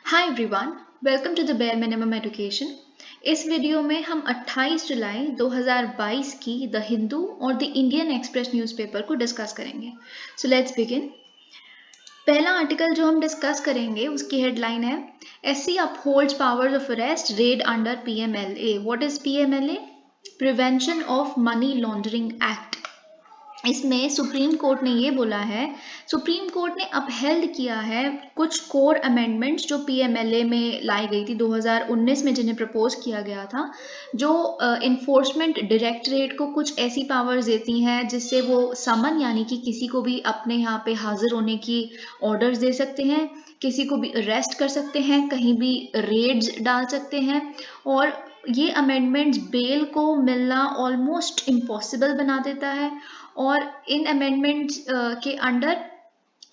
Hi everyone, welcome to the bare minimum education. इस video में हम 28 जुलाई 2022 की द हिंदू और द इंडियन एक्सप्रेस न्यूज़पेपर को डिस्कस करेंगे। So let's begin. पहला आर्टिकल जो हम डिस्कस करेंगे उसकी हेडलाइन है SC upholds powers of arrest raid under PMLA. What is PMLA? Prevention of money laundering act. इसमें सुप्रीम कोर्ट ने ये बोला है, सुप्रीम कोर्ट ने अपहेल्ड किया है कुछ कोर अमेंडमेंट्स जो पीएमएलए में लाई गई थी 2019 में, जिन्हें प्रपोज किया गया था, जो इन्फोर्समेंट डायरेक्टरेट को कुछ ऐसी पावर्स देती हैं जिससे वो समन यानी कि किसी को भी अपने यहाँ पे हाजिर होने की ऑर्डर्स दे सकते हैं, किसी को भी अरेस्ट कर सकते हैं, कहीं भी रेड्स डाल सकते हैं। और ये अमेंडमेंट्स बेल को मिलना ऑलमोस्ट इम्पॉसिबल बना देता है। और इन अमेंडमेंट्स के अंडर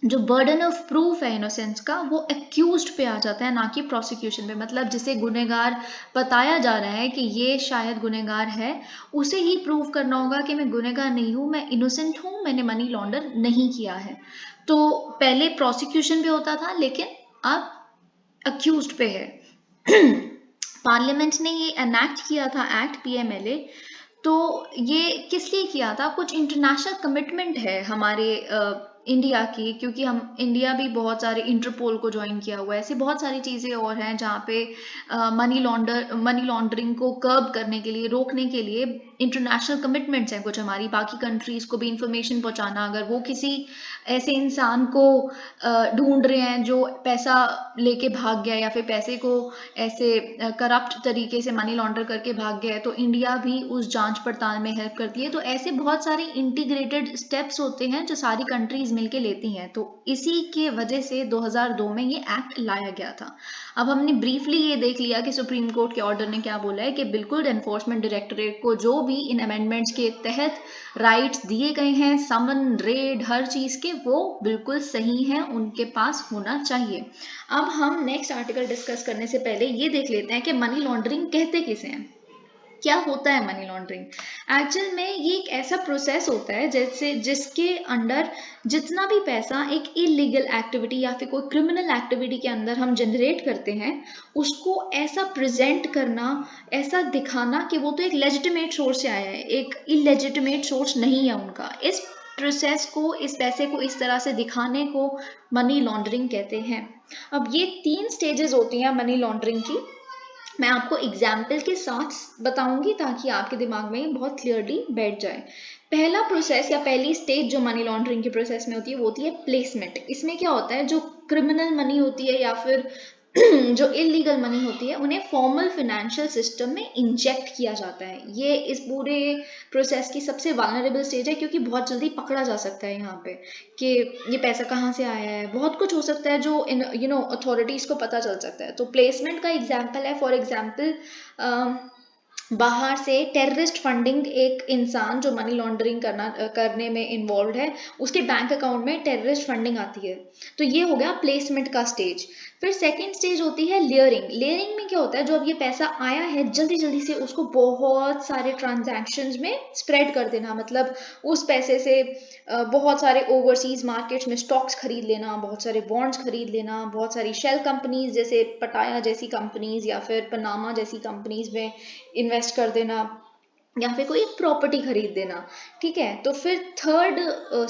जो बर्डन ऑफ प्रूफ है इनोसेंस का, वो एक्यूज्ड पे आ जाता है, ना कि प्रोसिक्यूशन पे। मतलब जिसे गुनहगार बताया जा रहा है कि ये शायद गुनहगार है, उसे ही प्रूव करना होगा कि मैं गुनहगार नहीं हूँ, मैं इनोसेंट हूँ, मैंने मनी लॉन्डर नहीं किया है। तो पहले प्रोसिक्यूशन पे होता था, लेकिन अब अक्यूज्ड पे है। पार्लियामेंट ने ये एनैक्ट किया था एक्ट पीएमएलए। तो ये किस लिए किया था? कुछ इंटरनेशनल कमिटमेंट है हमारे इंडिया की, क्योंकि हम इंडिया भी बहुत सारे इंटरपोल को ज्वाइन किया हुआ है। ऐसी बहुत सारी चीज़ें और हैं जहाँ पे मनी लॉन्ड्रिंग को कर्ब करने के लिए, रोकने के लिए इंटरनेशनल कमिटमेंट्स हैं कुछ हमारी। बाकी कंट्रीज़ को भी इंफॉर्मेशन पहुँचाना, अगर वो किसी ऐसे इंसान को ढूंढ रहे हैं जो पैसा लेके भाग गया या फिर पैसे को ऐसे करप्ट तरीके से मनी लॉन्डर करके भाग गया है, तो इंडिया भी उस जांच पड़ताल में हेल्प करती है। तो ऐसे बहुत सारे इंटीग्रेटेड स्टेप्स होते हैं जो सारी कंट्रीज मिलके लेती हैं। तो इसी के वजह से 2002 में ये एक्ट लाया गया था। अब हमने ब्रीफली ये देख लिया कि सुप्रीम कोर्ट के ऑर्डर ने क्या बोला है कि बिल्कुल एनफोर्समेंट डायरेक्टरेट को जो भी इन अमेंडमेंट्स के तहत राइट्स दिए गए हैं, समन, रेड, हर चीज़ के, वो बिल्कुल सही हैं, उनके पास होना चाहिए। अब हम नेक्स्ट आर्टिकल डिस्कस करने से पहले ये देख लेते हैं कि मनी लॉन्ड्रिंग कहते किसे हैं, क्या होता है मनी लॉन्ड्रिंग। एक्चुअल में ये एक ऐसा प्रोसेस होता है जैसे जिसके अंडर जितना भी पैसा एक इलीगल एक्टिविटी या फिर कोई क्रिमिनल एक्टिविटी के अंदर हम जनरेट करते हैं, उसको ऐसा प्रेजेंट करना, ऐसा दिखाना कि वो तो एक लेजिटिमेट सोर्स से आया है, एक इलेजिटिमेट सोर्स नहीं है उनका। इस प्रोसेस को, इस पैसे को इस तरह से दिखाने को मनी लॉन्ड्रिंग कहते हैं। अब ये 3 स्टेजेस होती हैं मनी लॉन्ड्रिंग की। मैं आपको एग्जाम्पल के साथ बताऊंगी ताकि आपके दिमाग में बहुत क्लियरली बैठ जाए। पहला प्रोसेस या पहली स्टेज जो मनी लॉन्ड्रिंग के प्रोसेस में होती है वो होती है प्लेसमेंट। इसमें क्या होता है, जो क्रिमिनल मनी होती है या फिर जो इलीगल मनी होती है, उन्हें फॉर्मल फाइनेंशियल सिस्टम में इंजेक्ट किया जाता है। ये इस पूरे प्रोसेस की सबसे वालनरेबल स्टेज है, क्योंकि बहुत जल्दी पकड़ा जा सकता है यहाँ पे कि ये पैसा कहाँ से आया है। बहुत कुछ हो सकता है जो अथॉरिटीज को पता चल सकता है। तो प्लेसमेंट का एग्जाम्पल है, फॉर एग्जाम्पल बाहर से टेररिस्ट फंडिंग, एक इंसान जो मनी लॉन्ड्रिंग करने में इन्वॉल्व है, उसके बैंक अकाउंट में टेररिस्ट फंडिंग आती है, तो ये हो गया प्लेसमेंट का स्टेज। फिर सेकंड स्टेज होती है लेयरिंग। लेयरिंग में क्या होता है, जो अब ये पैसा आया है जल्दी जल्दी से उसको बहुत सारे ट्रांजैक्शंस में स्प्रेड कर देना। मतलब उस पैसे से बहुत सारे ओवरसीज मार्केट्स में स्टॉक्स खरीद लेना, बहुत सारे बॉन्ड्स खरीद लेना, बहुत सारी शेल कंपनीज जैसे पटाया जैसी कंपनीज या फिर पनामा जैसी कंपनीज में इन्वेस्ट कर देना, या फिर कोई प्रॉपर्टी खरीद देना। ठीक है, तो फिर थर्ड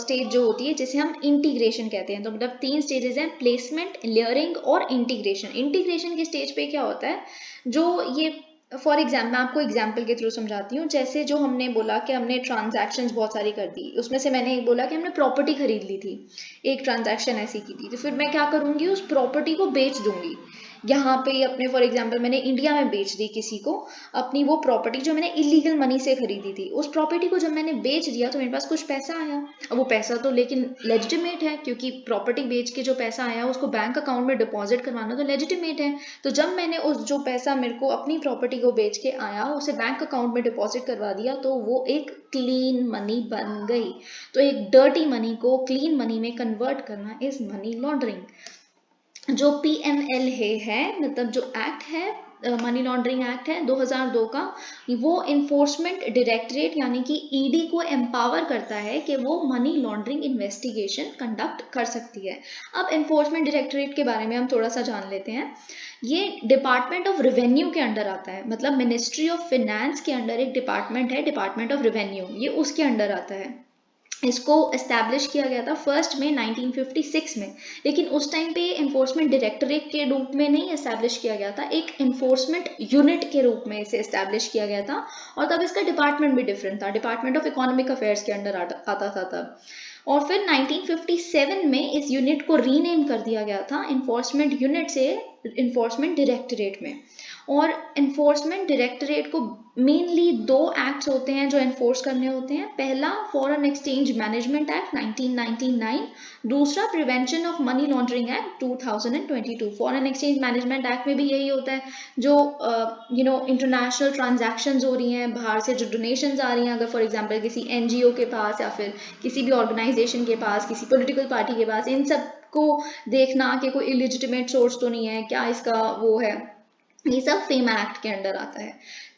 स्टेज जो होती है जिसे हम इंटीग्रेशन कहते हैं। तो मतलब 3 स्टेजेस हैं, प्लेसमेंट, लेयरिंग और इंटीग्रेशन। इंटीग्रेशन के स्टेज पे क्या होता है, जो ये फॉर एग्जाम्पल, मैं आपको एग्जाम्पल के थ्रू समझाती हूँ। जैसे जो हमने बोला कि हमने ट्रांजैक्शंस बहुत सारी कर दी, उसमें से मैंने एक बोला कि हमने प्रॉपर्टी खरीद ली थी, एक ट्रांजैक्शन ऐसी की थी, तो फिर मैं क्या करूँगी, उस प्रॉपर्टी को बेच दूंगी। यहाँ पे अपने फॉर एग्जाम्पल मैंने इंडिया में बेच दी किसी को अपनी वो प्रॉपर्टी जो मैंने इलीगल मनी से खरीदी थी। उस प्रॉपर्टी को जब मैंने बेच दिया तो मेरे पास कुछ पैसा आया। अब वो पैसा तो लेकिन लेजिटिमेट है, क्योंकि प्रॉपर्टी बेच के जो पैसा आया उसको बैंक अकाउंट में डिपॉजिट करवाना तो लेजिटिमेट है। तो जब मैंने उस जो पैसा मेरे को अपनी प्रॉपर्टी को बेच के आया उसे बैंक अकाउंट में डिपॉजिट करवा दिया, तो वो एक क्लीन मनी बन गई। तो एक डर्टी मनी को क्लीन मनी में कन्वर्ट करना इज मनी लॉन्ड्रिंग। जो पीएमएलए है, मतलब जो एक्ट है मनी लॉन्ड्रिंग एक्ट है 2002 का, वो इन्फोर्समेंट डायरेक्टरेट यानी कि ईडी को एम्पावर करता है कि वो मनी लॉन्ड्रिंग इन्वेस्टिगेशन कंडक्ट कर सकती है। अब इन्फोर्समेंट डायरेक्टरेट के बारे में हम थोड़ा सा जान लेते हैं। ये डिपार्टमेंट ऑफ रेवेन्यू के अंडर आता है, मतलब मिनिस्ट्री ऑफ फिनेंस के अंडर एक डिपार्टमेंट है, डिपार्टमेंट ऑफ रेवेन्यू, ये उसके अंडर आता है। इसको एस्टैब्लिश किया गया था 1 मई 1956 में, लेकिन उस टाइम पे इन्फोर्समेंट डायरेक्टरेट के रूप में नहीं एस्टैब्लिश किया गया था, एक इन्फोर्समेंट यूनिट के रूप में इसे एस्टैब्लिश किया गया था। और तब इसका डिपार्टमेंट भी डिफरेंट था, डिपार्टमेंट ऑफ इकोनॉमिक अफेयर्स के अंडर आता था तब। और फिर 1957 में इस यूनिट को रीनेम कर दिया गया था इन्फोर्समेंट यूनिट से इन्फोर्समेंट डायरेक्टरेट में। और इन्फोर्समेंट डायरेक्टरेट को मेनली 2 एक्ट्स होते हैं जो इन्फोर्स करने होते हैं। पहला फॉरेन एक्सचेंज मैनेजमेंट एक्ट 1999, दूसरा prevention of money laundering act 2022। Foreign exchange management act में भी यही होता है, जो इंटरनेशनल ट्रांजैक्शंस हो रही हैं, बाहर से जो डोनेशंस आ रही हैं, अगर फॉर एग्जांपल किसी एनजीओ के पास या फिर किसी भी ऑर्गेनाइजेशन के पास, किसी पॉलिटिकल पार्टी के पास, इन सब को देखना कि कोई इलिजिटिमेट सोर्स तो नहीं है, क्या इसका वो है, ये सब फेमा एक्ट के अंडर आता है।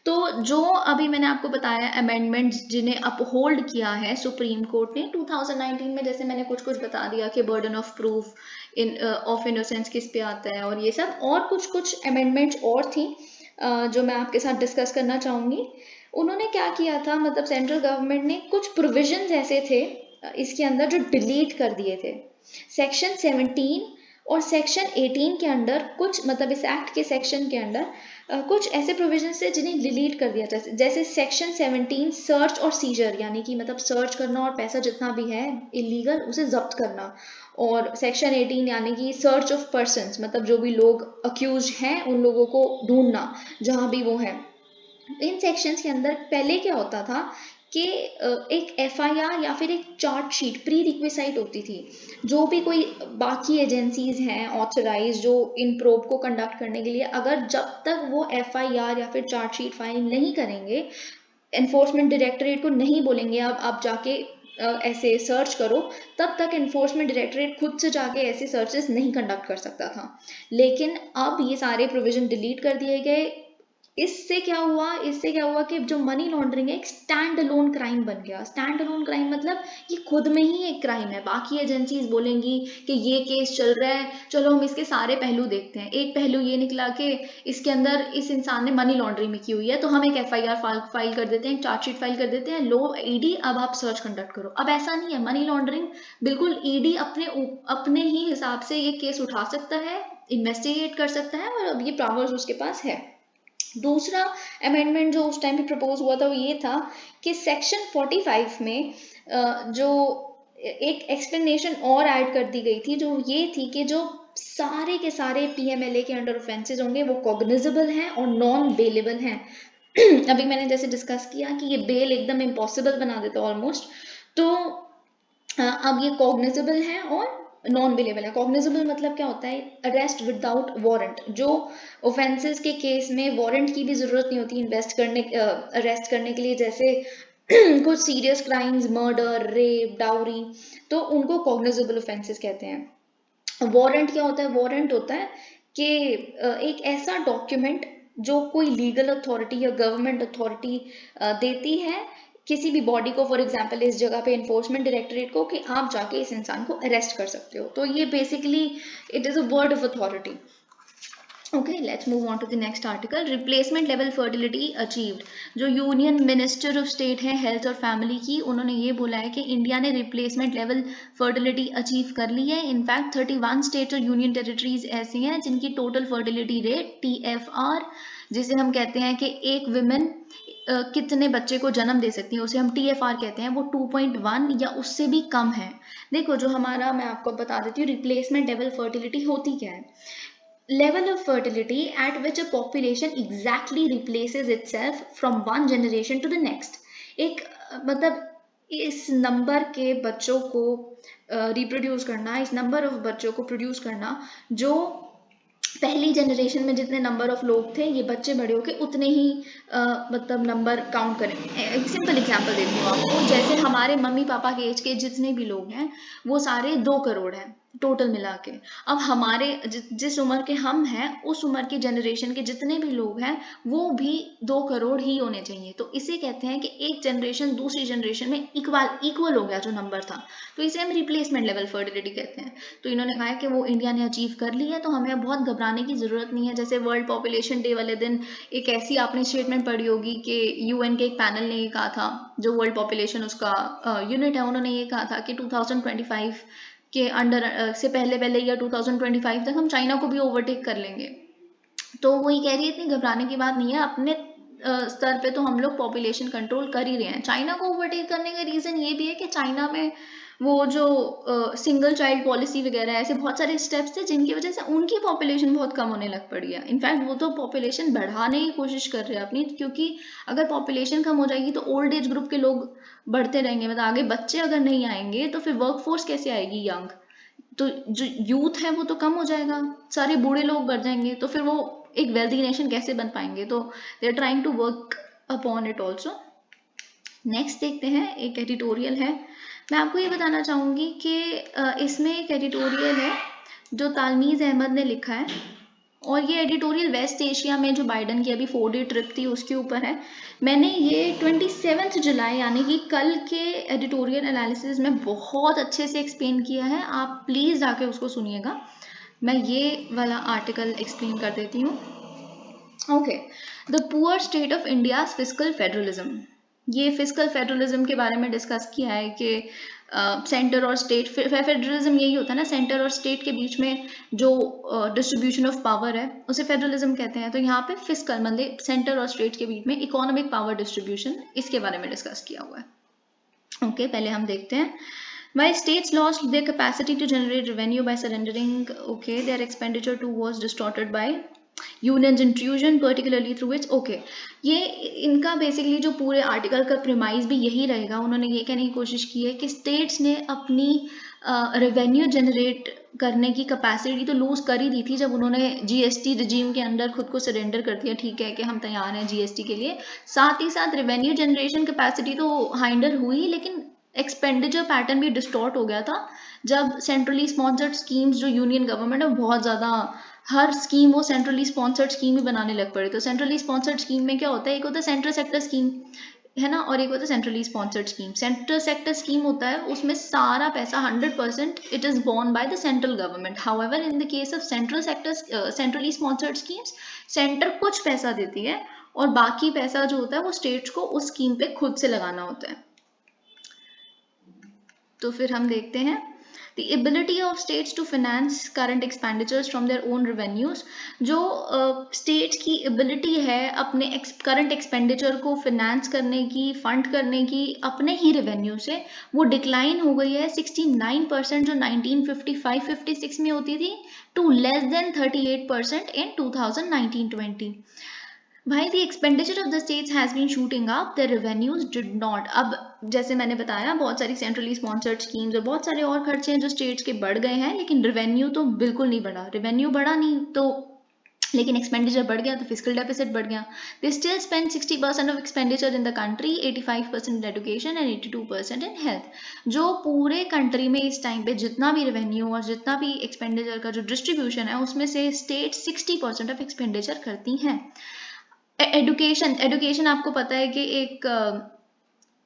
तो जो अभी मैंने आपको बताया अमेंडमेंट्स जिन्हें अपहोल्ड किया है सुप्रीम कोर्ट ने 2019 में, जैसे मैंने कुछ कुछ बता दिया कि burden of proof of innocence किस पे आता है और ये सब, और कुछ कुछ अमेंडमेंट्स और थी जो मैं आपके साथ डिस्कस करना चाहूँगी। उन्होंने क्या किया था, मतलब सेंट्रल गवर्नमेंट ने कुछ प्रोविजंस ऐसे थे इसके अंदर जो डिलीट कर दिए थे। सेक्शन 17 और सेक्शन 18 के अंडर कुछ, मतलब इस एक्ट के सेक्शन के अंडर कुछ ऐसे प्रोविजन थे जिन्हें डिलीट कर दिया था। जैसे सेक्शन 17 सर्च और सीजर, यानी कि मतलब सर्च करना और पैसा जितना भी है इलीगल उसे जब्त करना। और सेक्शन 18 यानी कि सर्च ऑफ पर्सन्स, मतलब जो भी लोग अक्यूज हैं उन लोगों को ढूंढना जहाँ भी वो है। इन सेक्शंस के अंदर पहले क्या होता था कि एक एफआईआर या फिर एक चार्ट शीट प्री रिक्विसाइट होती थी। जो भी कोई बाकी एजेंसीज हैं ऑथराइज जो इन प्रोब को कंडक्ट करने के लिए, अगर जब तक वो एफआईआर या फिर चार्ट शीट फाइल नहीं करेंगे, एनफोर्समेंट डायरेक्टरेट को नहीं बोलेंगे अब आप जाके ऐसे सर्च करो, तब तक एनफोर्समेंट डायरेक्टरेट खुद से जाके ऐसे सर्चेस नहीं कंडक्ट कर सकता था। लेकिन अब ये सारे प्रोविजन डिलीट कर दिए गए। इससे क्या हुआ कि जो मनी लॉन्ड्रिंग है एक स्टैंड अलोन क्राइम बन गया। स्टैंड अलोन क्राइम मतलब ये खुद में ही एक क्राइम है। बाकी एजेंसीज बोलेंगी कि ये केस चल रहा है, चलो हम इसके सारे पहलू देखते हैं। एक पहलू ये निकला कि इसके अंदर इस इंसान ने मनी लॉन्ड्रिंग में की हुई है, तो हम एक एफआईआर फाइल कर देते हैं, एक चार्जशीट फाइल कर देते हैं, लो ईडी अब आप सर्च कंडक्ट करो। अब ऐसा नहीं है, मनी लॉन्ड्रिंग बिल्कुल ईडी अपने ही हिसाब से ये केस उठा सकता है, इन्वेस्टिगेट कर सकता है, और अब ये पावर्स उसके पास है। दूसरा अमेंडमेंट जो उस टाइम पे प्रपोज हुआ था वो ये था कि सेक्शन 45 में जो एक एक्सप्लेनेशन और ऐड कर दी गई थी, जो ये थी कि जो सारे के सारे पीएमएलए के अंडर ऑफेंसेस होंगे वो कॉग्निजेबल हैं और नॉन बेलेबल हैं। अभी मैंने जैसे डिस्कस किया कि ये बेल एकदम इम्पॉसिबल बना देता ऑलमोस्ट, तो अब ये कॉग्निजेबल है और नॉन बेलेबल है। कॉग्निजेबल मतलब क्या होता है, अरेस्ट विदाउट वारंट। जो ऑफेंसेस के केस में वारंट की भी जरूरत नहीं होती अरेस्ट करने के लिए, जैसे कुछ serious crimes, murder, rape, dowry, तो उनको कॉग्निजेबल ऑफेंसेस कहते हैं। वारंट क्या होता है, वारंट होता है कि एक ऐसा डॉक्यूमेंट जो कोई लीगल अथॉरिटी या गवर्नमेंट अथॉरिटी देती है किसी भी बॉडी को, फॉर एग्जांपल इस जगह पे एनफोर्समेंट डायरेक्टरेट को, कि आप जाके इस इंसान को अरेस्ट कर सकते हो। तो ये basically it is a word of authority. Okay, let's move on to the next article. Replacement level fertility achieved. जो यूनियन मिनिस्टर ऑफ स्टेट है हेल्थ और फैमिली की, उन्होंने ये बोला है कि इंडिया ने रिप्लेसमेंट लेवल फर्टिलिटी अचीव कर ली है। इनफैक्ट 31 स्टेट और यूनियन टेरिटरीज ऐसी हैं जिनकी टोटल फर्टिलिटी रेट TFR, जिसे हम कहते हैं कि एक विमेन कितने बच्चे को जन्म दे सकती है, उसे हम TFR कहते हैं, वो 2.1 या उससे भी कम है। देखो जो हमारा, मैं आपको बता देती हूँ रिप्लेसमेंट लेवल फर्टिलिटी होती क्या है। Level of fertility at which a population exactly replaces itself from one generation to the next। एक मतलब इस नंबर के बच्चों को रिप्रोड्यूस करना, इस नंबर ऑफ बच्चों को प्रोड्यूस करना जो पहली जनरेशन में जितने नंबर ऑफ लोग थे, ये बच्चे बड़े होके उतने ही मतलब नंबर काउंट करें। एक सिंपल एग्जांपल देती हूँ आपको, जैसे हमारे मम्मी पापा के एज के जितने भी लोग हैं वो सारे 2 करोड़ हैं, टोटल मिला के। अब हमारे जिस उम्र के हम हैं उस उम्र की जनरेशन के जितने भी लोग हैं वो भी 2 करोड़ ही होने चाहिए। तो इसे कहते हैं कि एक जनरेशन दूसरी जनरेशन में इक्वल हो गया जो नंबर था, तो इसे हम रिप्लेसमेंट लेवल फर्टिलिटी कहते हैं। तो इन्होंने कहा है कि वो इंडिया ने अचीव कर ली है, तो हमें अब बहुत घबराने की ज़रूरत नहीं है। जैसे वर्ल्ड पॉपुलेशन डे वाले दिन एक ऐसी आपने स्टेटमेंट पढ़ी होगी कि UN के एक पैनल ने ये कहा था, जो वर्ल्ड पॉपुलेशन उसका यूनिट है, उन्होंने ये कहा था कि 2025 के अंडर से पहले पहले या 2025 तक हम चाइना को भी ओवरटेक कर लेंगे। तो वही कह रही है इतनी घबराने की बात नहीं है, अपने स्तर पे तो हम लोग पॉपुलेशन कंट्रोल कर ही रहे हैं। चाइना को ओवरटेक करने का रीज़न ये भी है कि चाइना में वो जो सिंगल चाइल्ड पॉलिसी वगैरह ऐसे बहुत सारे स्टेप्स थे जिनकी वजह से उनकी पॉपुलेशन बहुत कम होने लग पड़ी है। इनफैक्ट वो तो पॉपुलेशन बढ़ाने की कोशिश कर रहे हैं अपनी, क्योंकि अगर पॉपुलेशन कम हो जाएगी तो ओल्ड एज ग्रुप के लोग बढ़ते रहेंगे, मतलब आगे बच्चे अगर नहीं आएंगे तो फिर वर्कफोर्स कैसे आएगी यंग, तो जो यूथ है वो तो कम हो जाएगा, सारे बूढ़े लोग बढ़ जाएंगे, तो फिर वो एक वेल्दी नेशन कैसे बन पाएंगे। तो they are trying to work upon it also. Next देखते हैं, एक एडिटोरियल है। मैं आपको ये बताना चाहूँगी कि इसमें एक एडिटोरियल है जो तालमीज़ अहमद ने लिखा है, और ये एडिटोरियल वेस्ट एशिया में जो बाइडन की अभी 4 डे ट्रिप थी उसके ऊपर है। मैंने ये 27 जुलाई यानी कि कल के एडिटोरियल एनालिसिस में बहुत अच्छे से एक्सप्लेन किया है, आप प्लीज़ जाके उसको सुनिएगा। मैं ये वाला आर्टिकल एक्सप्लेन कर देती हूँ। Okay, the poor state of India's fiscal federalism. ये फिस्कल फेडरलिज्म के बारे में डिस्कस किया है कि सेंटर और स्टेट, फेडरलिज्म यही होता है ना, सेंटर और स्टेट के बीच में जो डिस्ट्रीब्यूशन ऑफ पावर है उसे फेडरलिज्म कहते हैं। तो यहाँ पे फिस्कल मतलब सेंटर और स्टेट के बीच में इकोनॉमिक पावर डिस्ट्रीब्यूशन, इसके बारे में डिस्कस किया हुआ है। ओके, पहले हम देखते हैं। While states lost their capacity to generate revenue by surrendering, okay, their expenditure too was distorted by unions intrusion particularly through it's, okay, ये इनका बेसिकली जो पूरे आर्टिकल का प्रीमाइज भी यही रहेगा। उन्होंने ये कहने की कोशिश की है कि स्टेट्स ने अपनी रेवेन्यू जनरेट करने की कैपेसिटी तो लूज कर ही दी थी जब उन्होंने जीएसटी रिजीम के अंदर खुद को सरेंडर कर दिया। ठीक है कि हम तैयार हैं जीएसटी के लिए, साथ ही साथ रेवेन्यू जनरेशन कैपेसिटी तो हाइंडर हुई, लेकिन एक्सपेंडिचर पैटर्न भी डिस्टॉर्ट हो गया था जब सेंट्रली स्पॉन्सर्ड स्कीम्स जो यूनियन गवर्नमेंट है बहुत ज़्यादा, हर स्कीम वो सेंट्रली स्पॉन्सर्ड स्कीम ही बनाने लग पड़े। तो सेंट्रली स्पॉन्सर्ड स्कीम में क्या होता है, एक होता है सेंट्रल सेक्टर स्कीम है ना, और एक होता है centrally sponsored scheme. Central sector scheme होता है उसमें सारा पैसा 100% it is borne by the central government. However in the case of central sector centrally sponsored schemes, centre कुछ पैसा देती है और बाकी पैसा जो होता है वो स्टेट्स को उस स्कीम पे खुद से लगाना होता है। तो फिर हम देखते हैं the ability of states to finance current expenditures from their own revenues। जो states की ability है अपने current expenditure को finance करने की, fund करने की अपने ही revenue से, वो decline हो गई है 69% जो 1955-56 में होती थी to less than 38% in 2019-20। भाई the expenditure of the states has been shooting up, their revenues did not। अब जैसे मैंने बताया बहुत सारी सेंट्रली स्पॉन्सर्ड स्कीम्स और बहुत सारे और खर्चे हैं जो स्टेट्स के बढ़ गए हैं, लेकिन रेवेन्यू तो बिल्कुल नहीं बढ़ा। रेवेन्यू बढ़ा नहीं तो, लेकिन एक्सपेंडिचर बढ़ गया तो फिस्कल डेफिसिट बढ़ गया। They still spend 60% of expenditure in the country, 85% in education and 82% in health. जो पूरे कंट्री में इस टाइम पे जितना भी रेवेन्यू और जितना भी एक्सपेंडिचर का जो डिस्ट्रीब्यूशन है उसमें से स्टेट 60% ऑफ एक्सपेंडिचर करती हैं। एडुकेशन आपको पता है कि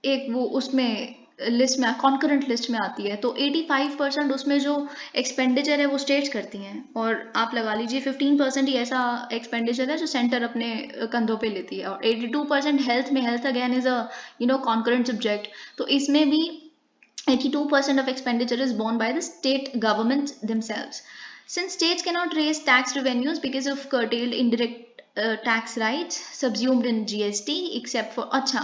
एक वो उसमें लिस्ट में कॉन्करेंट लिस्ट में आती है, तो 85% उसमें जो एक्सपेंडिचर है वो स्टेट्स करती हैं, और आप लगा लीजिए 15% ही ऐसा एक्सपेंडिचर है जो सेंटर अपने कंधों पे लेती है, और 82% हेल्थ में, health again is a concurrent subject, तो इसमें भी 82% of expenditure is borne by the state governments themselves. Since states cannot raise tax revenues because of curtailed indirect tax rights subsumed in GST except for, अच्छा,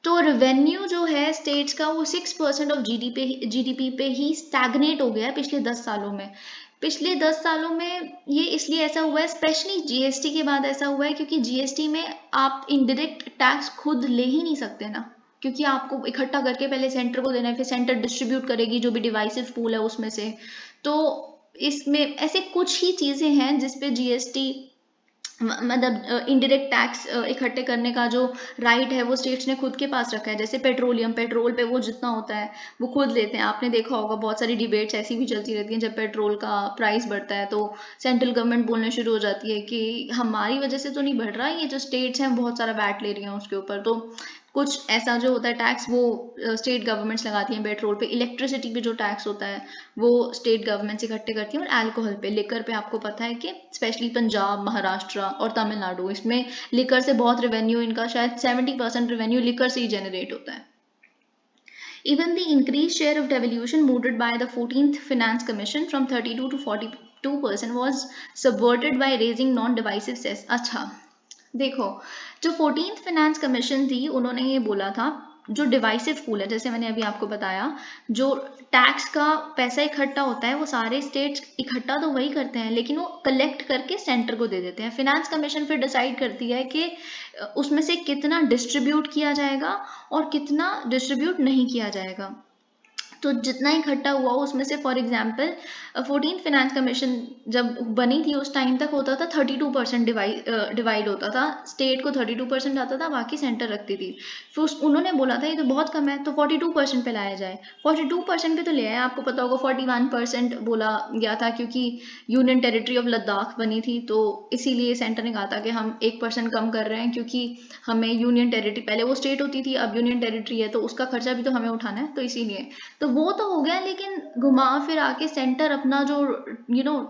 तो revenue जो है states का वो 6% of GDP पे ही स्टैग्नेट हो गया है पिछले 10 सालों में। पिछले 10 सालों में ये इसलिए ऐसा हुआ है, स्पेशली जीएसटी के बाद ऐसा हुआ है, क्योंकि जीएसटी में आप इनडायरेक्ट टैक्स खुद ले ही नहीं सकते ना, क्योंकि आपको इकट्ठा करके पहले सेंटर को देना है, फिर सेंटर डिस्ट्रीब्यूट करेगी जो भी डिवाइसिव पूल है उसमें से। तो इसमें ऐसे कुछ ही चीज़ें हैं जिसपे जीएसटी मतलब इनडायरेक्ट टैक्स इकट्ठे करने का जो राइट है वो स्टेट्स ने खुद के पास रखा है। जैसे पेट्रोल पे वो जितना होता है वो खुद लेते हैं। आपने देखा होगा बहुत सारी डिबेट्स ऐसी भी चलती रहती हैं, जब पेट्रोल का प्राइस बढ़ता है तो सेंट्रल गवर्नमेंट बोलने शुरू हो जाती है कि हमारी वजह से तो नहीं बढ़ रहा, ये जो स्टेट्स हैं बहुत सारा वैट ले रही हैं उसके ऊपर। तो कुछ ऐसा जो होता है टैक्स वो स्टेट गवर्नमेंट्स लगाती हैं पेट्रोल पे। इलेक्ट्रिसिटी पे जो टैक्स होता है वो स्टेट गवर्नमेंट्स इकट्ठे करती हैं। और अल्कोहल पे, लिकर पे आपको पता है कि स्पेशली पंजाब, महाराष्ट्र और तमिलनाडु, इसमें लिकर से बहुत रेवेन्यू, इनका शायद 70% रेवेन्यू लिकर से ही जनरेट होता है। Even the increased share of devolution mooted by the 14th Finance Commission from 32 to 42% was subverted by raising non-divisive cess। अच्छा देखो, जो 14th फाइनेंस कमीशन थी उन्होंने ये बोला था जो डिवाइसिव पूल है, जैसे मैंने अभी आपको बताया, जो टैक्स का पैसा इकट्ठा होता है वो सारे स्टेट्स इकट्ठा तो वही करते हैं लेकिन वो कलेक्ट करके सेंटर को दे देते हैं। फाइनेंस कमीशन फिर डिसाइड करती है कि उसमें से कितना डिस्ट्रीब्यूट किया जाएगा और कितना डिस्ट्रीब्यूट नहीं किया जाएगा। तो जितना इकट्ठा हुआ उसमें से, for example 14th finance commission जब बनी थी उस टाइम तक होता था 32% डिवाइड होता था, स्टेट को 32% आता था, बाकी सेंटर रखती थी। फिर उन्होंने बोला था ये तो बहुत कम है तो 42% पे लाया जाए। 42% पे तो ले आए। आपको पता होगा 41% बोला गया था क्योंकि यूनियन टेरिटरी ऑफ लद्दाख बनी थी, तो इसीलिए सेंटर ने कहा था कि हम 1% कम कर रहे हैं क्योंकि हमें यूनियन टेरिटरी, पहले वो स्टेट होती थी अब यूनियन टेरिटरी है तो उसका खर्चा भी तो हमें उठाना है, तो इसीलिए। तो वो तो हो गया, लेकिन घुमा फिर आके सेंटर अपना जो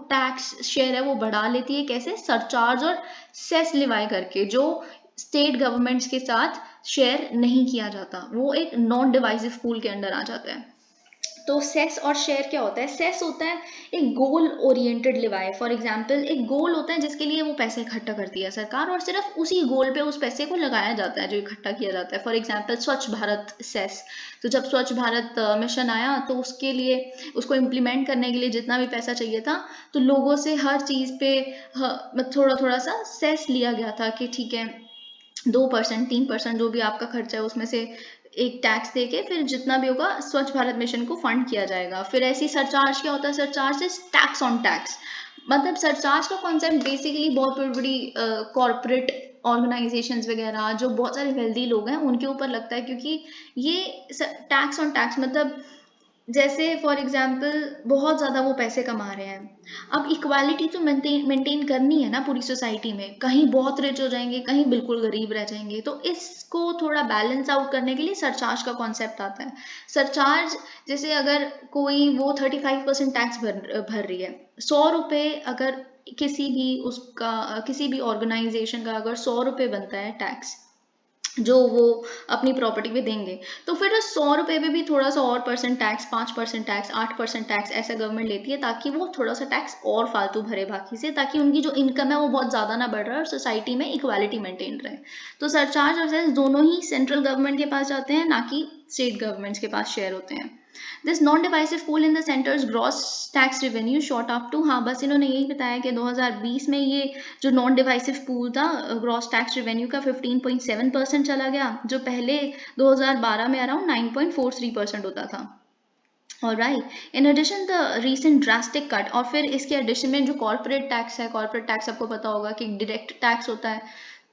टैक्स शेयर है वो बढ़ा लेती है। कैसे? सरचार्ज और सेस लिवाई करके, जो स्टेट गवर्नमेंट्स के साथ शेयर नहीं किया जाता, वो एक नॉन डिवाइसिव पूल के अंडर आ जाता है। तो सेस और शेयर क्या होता है? सेस होता है एक goal oriented Levi. For example एक गोल होता है जिसके लिए वो पैसे इकट्ठा करती है सरकार, और सिर्फ उसी गोल पे उस पैसे को लगाया जाता है जो इकट्ठा किया जाता है। फॉर एग्जाम्पल स्वच्छ भारत सेस, तो जब स्वच्छ भारत मिशन आया तो उसके लिए, उसको इम्प्लीमेंट करने के लिए जितना भी पैसा चाहिए था तो लोगों से हर चीज़ पे थोड़ा थोड़ा सा सेस लिया गया था कि ठीक है 2% 3% जो भी आपका खर्चा है उसमें से एक टैक्स देके फिर जितना भी होगा स्वच्छ भारत मिशन को फंड किया जाएगा। फिर ऐसी सरचार्ज क्या होता है? Surcharge is tax on tax. मतलब सरचार्ज का कॉन्सेप्ट बेसिकली बहुत बड़ी बड़ी कॉरपोरेट ऑर्गेनाइजेशंस वगैरह जो बहुत सारे वेल्दी लोग हैं उनके ऊपर लगता है, क्योंकि ये टैक्स ऑन टैक्स मतलब जैसे फॉर एग्जाम्पल बहुत ज़्यादा वो पैसे कमा रहे हैं, अब इक्वालिटी तो मेंटेन करनी है ना पूरी सोसाइटी में, कहीं बहुत रिच हो जाएंगे कहीं बिल्कुल गरीब रह जाएंगे, तो इसको थोड़ा बैलेंस आउट करने के लिए सरचार्ज का कॉन्सेप्ट आता है। सरचार्ज जैसे अगर कोई वो 35% टैक्स भर रही है, 100 रुपये अगर किसी भी ऑर्गेनाइजेशन का अगर 100 रुपये बनता है टैक्स जो वो अपनी प्रॉपर्टी पे देंगे, तो फिर 100 रुपये पे भी थोड़ा सा और परसेंट टैक्स, 5% टैक्स, 8% टैक्स ऐसा गवर्नमेंट लेती है ताकि वो थोड़ा सा टैक्स और फालतू भरे बाकी से, ताकि उनकी जो इनकम है वो बहुत ज़्यादा ना बढ़ रहा है और सोसाइटी में इक्वालिटी मेंटेन रहे। तो सरचार्ज और सेस दोनों ही सेंट्रल गवर्नमेंट के पास जाते हैं, ना कि स्टेट गवर्नमेंट्स के पास शेयर होते हैं। This non divisive pool in the centre's gross tax revenue shot up to, हाँ बस इन्होंने यही बताया कि 2020 में ये जो नॉन डिवाइसिव पूल था ग्रॉस टैक्स रेवेन्यू का 15.7% चला गया, जो पहले 2012 में अराउंड 9.43% होता था। Alright. In addition the recent drastic cut, और फिर इसके एडिशन में जो कॉर्पोरेट टैक्स है, कॉर्पोरेट टैक्स आपको पता होगा कि डायरेक्ट टैक्स होता है,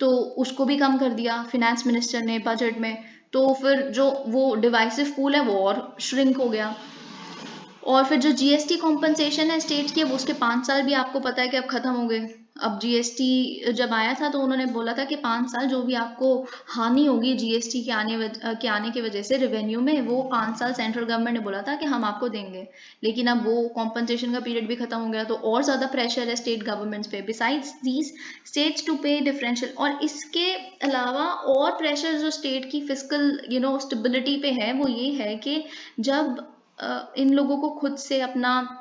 तो उसको भी कम कर दिया फिनेंस मिनिस्टर ने बजट में। तो फिर जो वो डिवाइसिव पूल है वो और श्रिंक हो गया। और फिर जो जीएसटी कॉम्पनसेशन है स्टेट की, अब उसके 5 साल भी आपको पता है कि अब खत्म हो गए। अब जीएसटी जब आया था तो उन्होंने बोला था कि 5 साल जो भी आपको हानि होगी जीएसटी के आने की वजह से रेवेन्यू में, वो 5 साल सेंट्रल गवर्नमेंट ने बोला था कि हम आपको देंगे। लेकिन अब वो कॉम्पनसेशन का पीरियड भी खत्म हो गया, तो और ज़्यादा प्रेशर है स्टेट गवर्नमेंट्स पे, बिसाइड्स दीज स्टेट्स टू पे डिफरेंशियल। और इसके अलावा और प्रेशर जो स्टेट की फिजिकल स्टेबिलिटी पे है वो ये है कि जब इन लोगों को खुद से अपना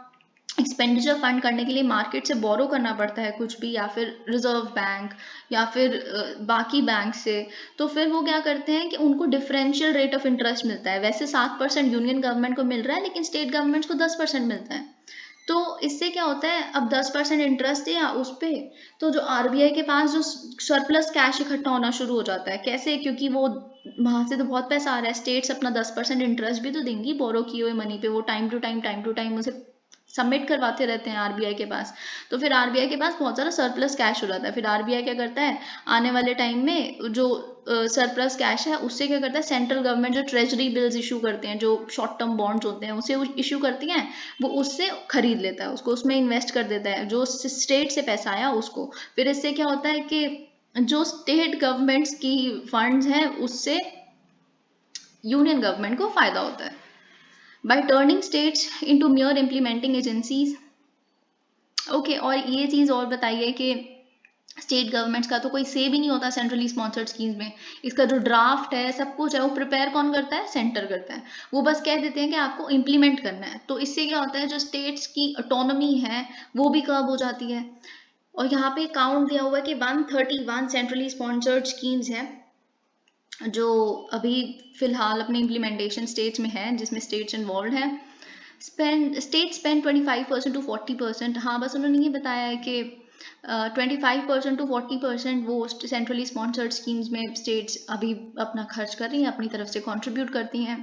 एक्सपेंडिचर फंड करने के लिए मार्केट से बोरो करना पड़ता है कुछ भी, या फिर रिजर्व बैंक या फिर बाकी बैंक से, तो फिर वो क्या करते हैं कि उनको डिफरेंशियल रेट ऑफ इंटरेस्ट मिलता है। वैसे 7% यूनियन गवर्नमेंट को मिल रहा है लेकिन स्टेट गवर्नमेंट्स को 10% मिलता है। तो इससे क्या होता है, अब 10% इंटरेस्ट है या उस पे, तो जो आरबीआई के पास जो सरप्लस कैश इकट्ठा होना शुरू हो जाता है। कैसे? क्योंकि वो वहां से तो बहुत पैसा आ रहा है, स्टेट्स अपना 10% इंटरेस्ट भी तो देंगी बोरो किए हुए मनी पे, वो टाइम टू टाइम उसे सबमिट करवाते रहते हैं आरबीआई के पास, तो फिर आरबीआई के पास बहुत सारा सरप्लस कैश हो जाता है। फिर आरबीआई क्या करता है, आने वाले टाइम में जो सरप्लस कैश है उससे क्या करता है, सेंट्रल गवर्नमेंट जो ट्रेजरी बिल्स इशू करते हैं, जो शॉर्ट टर्म बॉन्ड्स होते हैं उसे इशू करती हैं, वो उससे खरीद लेता है, उसको उसमें इन्वेस्ट कर देता है, जो स्टेट से पैसा आया उसको। फिर इससे क्या होता है कि जो स्टेट गवर्नमेंट्स की फंड्स हैं उससे यूनियन गवर्नमेंट को फायदा होता है। Bye turning states into mere implementing agencies. Okay, और ये चीज़ और बताइए कि स्टेट गवर्नमेंट्स का तो कोई से भी नहीं होता सेंट्रली स्पॉन्सर्ड स्कीम्स में। इसका जो ड्राफ्ट है, सब कुछ है, वो प्रिपेयर कौन करता है, सेंटर करता है। वो बस कह देते हैं कि आपको इम्प्लीमेंट करना है। तो इससे क्या होता है, जो स्टेट्स की ऑटोनॉमी है वो भी कर्ब हो जाती है। और यहाँ पे काउंट दिया हुआ है कि 131 सेंट्रली स्पॉन्सर्ड स्कीम्स हैं जो अभी फिलहाल अपने इम्प्लीमेंटेशन स्टेज में है, जिसमें स्टेट्स इन्वॉल्व हैं। State spend 25% to 40%। हाँ, बस उन्होंने ये बताया है कि 25% टू 40% वो सेंट्रली स्पॉन्सर्ड स्कीम्स में स्टेट्स अभी अपना खर्च कर रही हैं, अपनी तरफ से कंट्रीब्यूट करती हैं।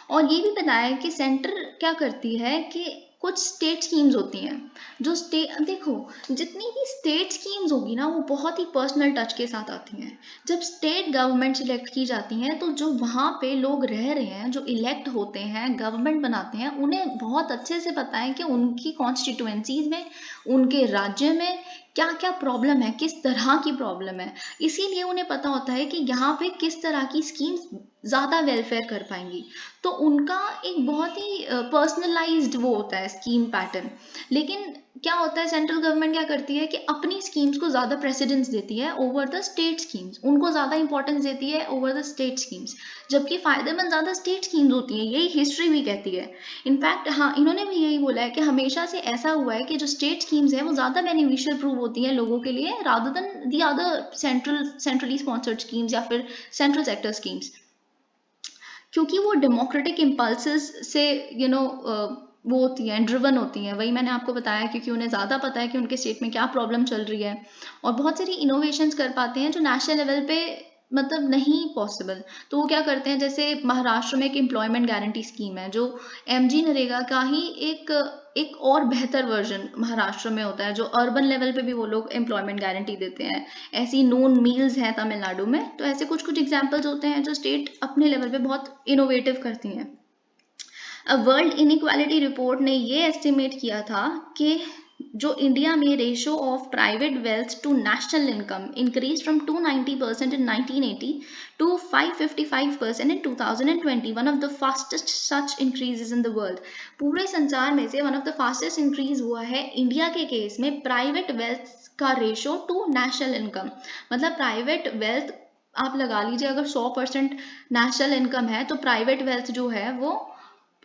और ये भी बताया है कि सेंटर क्या करती है कि कुछ स्टेट स्कीम्स होती हैं जो देखो, जितनी भी स्टेट स्कीम्स होगी ना वो बहुत ही पर्सनल टच के साथ आती हैं। जब स्टेट गवर्नमेंट सिलेक्ट की जाती हैं तो जो वहाँ पे लोग रह रहे हैं, जो इलेक्ट होते हैं, गवर्नमेंट बनाते हैं, उन्हें बहुत अच्छे से पता है कि उनकी कॉन्स्टिट्यूएंसीज में, उनके राज्य में क्या क्या प्रॉब्लम है, किस तरह की प्रॉब्लम है। इसीलिए उन्हें पता होता है कि यहाँ पे किस तरह की स्कीम्स ज़्यादा वेलफेयर कर पाएंगी। तो उनका एक बहुत ही पर्सनलाइज्ड वो होता है स्कीम पैटर्न। लेकिन क्या होता है, सेंट्रल गवर्नमेंट क्या करती है कि अपनी स्कीम्स को ज़्यादा प्रेसिडेंस देती है ओवर द स्टेट स्कीम्स, उनको ज़्यादा इंपॉर्टेंस देती है ओवर द स्टेट स्कीम्स, जबकि फ़ायदेमंद ज़्यादा स्टेट स्कीम्स होती हैं। यही हिस्ट्री भी कहती है। इनफैक्ट हाँ, इन्होंने भी यही बोला है कि हमेशा से ऐसा हुआ है कि जो स्टेट स्कीम्स हैं वो ज़्यादा बेनिफिशियल प्रूव होती हैं लोगों के लिए, rather than the other centrally sponsored schemes या फिर सेंट्रल सेक्टर स्कीम्स, क्योंकि वो डेमोक्रेटिक इम्पल्सेस से वो होती हैं, ड्रिवन होती हैं। वही मैंने आपको बताया, क्योंकि उन्हें ज़्यादा पता है कि उनके स्टेट में क्या प्रॉब्लम चल रही है, और बहुत सारी इनोवेशंस कर पाते हैं जो नेशनल लेवल पे मतलब नहीं पॉसिबल। तो वो क्या करते हैं, जैसे महाराष्ट्र में एक एम्प्लॉयमेंट गारंटी स्कीम है जो एमजी नरेगा का ही एक और बेहतर वर्जन महाराष्ट्र में होता है, जो अर्बन लेवल पे भी वो लोग एम्प्लॉयमेंट गारंटी देते हैं। ऐसी नून मील्स हैं तमिलनाडु में। तो ऐसे कुछ कुछ एग्जाम्पल्स होते हैं जो स्टेट अपने लेवल पे बहुत इनोवेटिव करती हैं। वर्ल्ड इनइक्वालिटी रिपोर्ट ने ये एस्टिमेट किया था कि जो इंडिया में ratio of private wealth to national income increase from 290% in 1980 to 555% in 2020, one of the fastest such increases in the world. पूरे संसार में से one of the fastest increase हुआ है इंडिया के केस में प्राइवेट वेल्थ का रेशो टू नेशनल इनकम। मतलब प्राइवेट वेल्थ आप लगा लीजिए, अगर 100% नेशनल इनकम है तो प्राइवेट वेल्थ जो है वो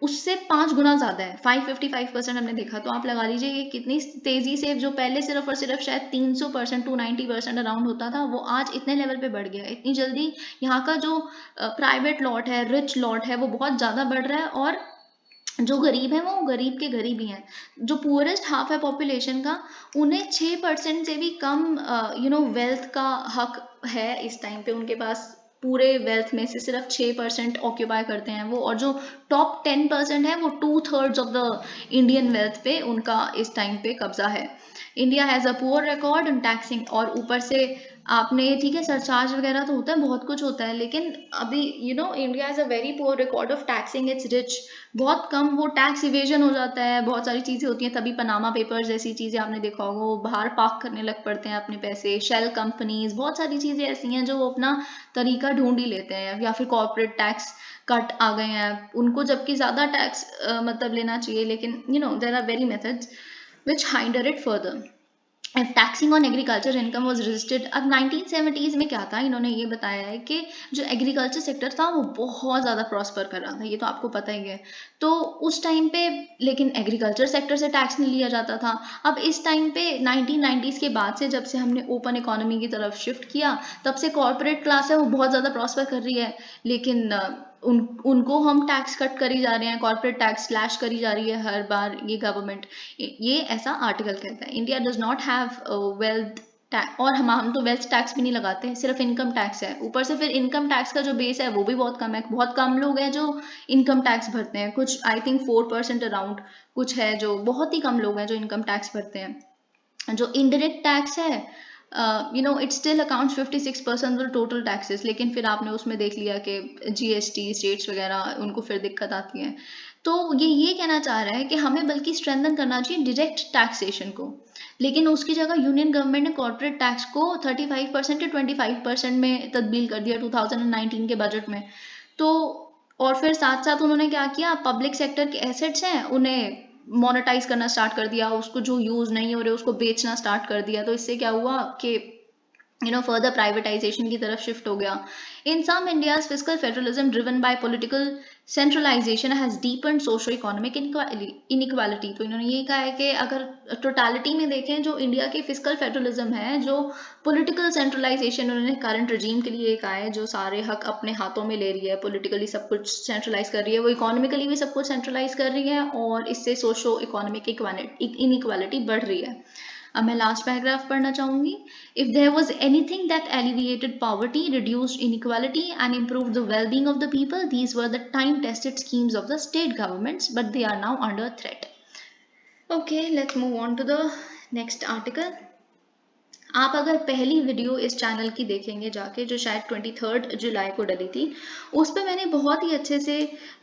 उससे 5 गुना ज्यादा है, 555% हमने देखा। तो आप लगा लीजिए ये कितनी तेजी से, जो पहले सिर्फ और सिर्फ शायद 300% 290% अराउंड होता था, वो आज इतने लेवल पे बढ़ गया है। इतनी जल्दी यहाँ का जो प्राइवेट लॉट है, रिच लॉट है, वो बहुत ज्यादा बढ़ रहा है। और जो गरीब है वो गरीब के गरीब ही हैं। जो पुअरेस्ट हाफ है पॉपुलेशन का, उन्हें 6% से भी कम वेल्थ का हक है इस टाइम पे। उनके पास पूरे वेल्थ में से सिर्फ 6% ऑक्यूपाई करते हैं वो, और जो टॉप 10% है वो 2/3 ऑफ द इंडियन वेल्थ पे उनका इस टाइम पे कब्जा है। India has a poor record in taxing. और ऊपर से आपने, ठीक है, सरचार्ज वगैरह तो होता है, बहुत कुछ होता है, लेकिन अभी India has a very poor record of taxing its rich. बहुत कम वो टैक्स इवेजन हो जाता है, बहुत सारी चीज़ें होती हैं। तभी पनामा पेपर्स जैसी चीज़ें आपने देखा होगा, वो बाहर पार्क करने लग पड़ते हैं अपने पैसे। शेल कंपनीज, बहुत सारी चीज़ें ऐसी हैं जो वो अपना तरीका ढूंढ ही लेते हैं। या फिर कॉर्पोरेट टैक्स कट आ गए हैं उनको, जबकि ज़्यादा टैक्स मतलब लेना चाहिए, लेकिन there are very methods which hinder it further. If taxing on agriculture income was resisted, अब 1970s में क्या था, इन्होंने ये बताया है कि जो एग्रीकल्चर सेक्टर था वो बहुत ज़्यादा प्रॉस्पर कर रहा था, ये तो आपको पता ही है। तो उस टाइम पे लेकिन एग्रीकल्चर सेक्टर से टैक्स नहीं लिया जाता था। अब इस टाइम पे 1990s के बाद से, जब से हमने ओपन इकोनॉमी की तरफ शिफ्ट किया, तब से कॉर्पोरेट क्लास है वो बहुत ज़्यादा प्रॉस्पर कर रही है, लेकिन उनको हम टैक्स कट करी जा रहे हैं, कॉर्पोरेट टैक्स स्लैश करी जा रही है हर बार ये गवर्नमेंट। ये ऐसा आर्टिकल कहता है। India does not have wealth और हम तो वेल्थ टैक्स भी नहीं लगाते, सिर्फ इनकम टैक्स है। ऊपर से फिर इनकम टैक्स का जो बेस है वो भी बहुत कम है, बहुत कम लोग हैं जो इनकम टैक्स भरते हैं, कुछ आई थिंक 4% अराउंड कुछ है, जो बहुत ही कम लोग हैं जो इनकम टैक्स भरते हैं। जो इनडायरेक्ट टैक्स है, it still accounts 56% of total taxes, लेकिन फिर आपने उसमें देख लिया कि जीएसटी स्टेट्स वगैरह उनको फिर दिक्कत आती है। तो ये कहना चाह रहा है कि हमें बल्कि स्ट्रेंथन करना चाहिए डायरेक्ट टैक्सेशन को, लेकिन उसकी जगह यूनियन गवर्नमेंट ने कॉर्पोरेट टैक्स को 35% या 25% में तब्दील कर दिया 2019 के बजट में। तो और फिर साथ साथ उन्होंने क्या किया, पब्लिक सेक्टर के एसेट्स हैं उन्हें मोनेटाइज करना स्टार्ट कर दिया, उसको जो यूज नहीं हो रहे उसको बेचना स्टार्ट कर दिया। तो इससे क्या हुआ कि further privatization की तरफ शिफ्ट हो गया। In some India's fiscal federalism driven by political centralization has deepened socio-economic inequality। तो इन्होंने ये कहा है कि अगर टोटालिटी में देखें, जो इंडिया की फिजिकल फेडरलिज्म है, जो पॉलिटिकल सेंट्रलाइजेशन उन्होंने करंट रजीम के लिए कहा है, जो सारे हक अपने हाथों में ले रही है, पॉलिटिकली सब कुछ सेंट्रलाइज कर रही है, वो इकोनॉमिकली भी सब कुछ सेंट्रलाइज कर रही है, और इससे सोशो इकोनॉमिक इनइक्वालिटी बढ़ रही है। अब मैं लास्ट पैराग्राफ पढ़ना चाहूंगी। If there was anything that alleviated poverty, reduced inequality, and improved the well-being of the people, these were the time-tested schemes of the state governments, but they are now under threat. Okay, let's move on to the next article. आप अगर पहली video इस channel की देखेंगे जाके, जो शायद 23 जुलाई को डली थी, उस पर मैंने बहुत ही अच्छे से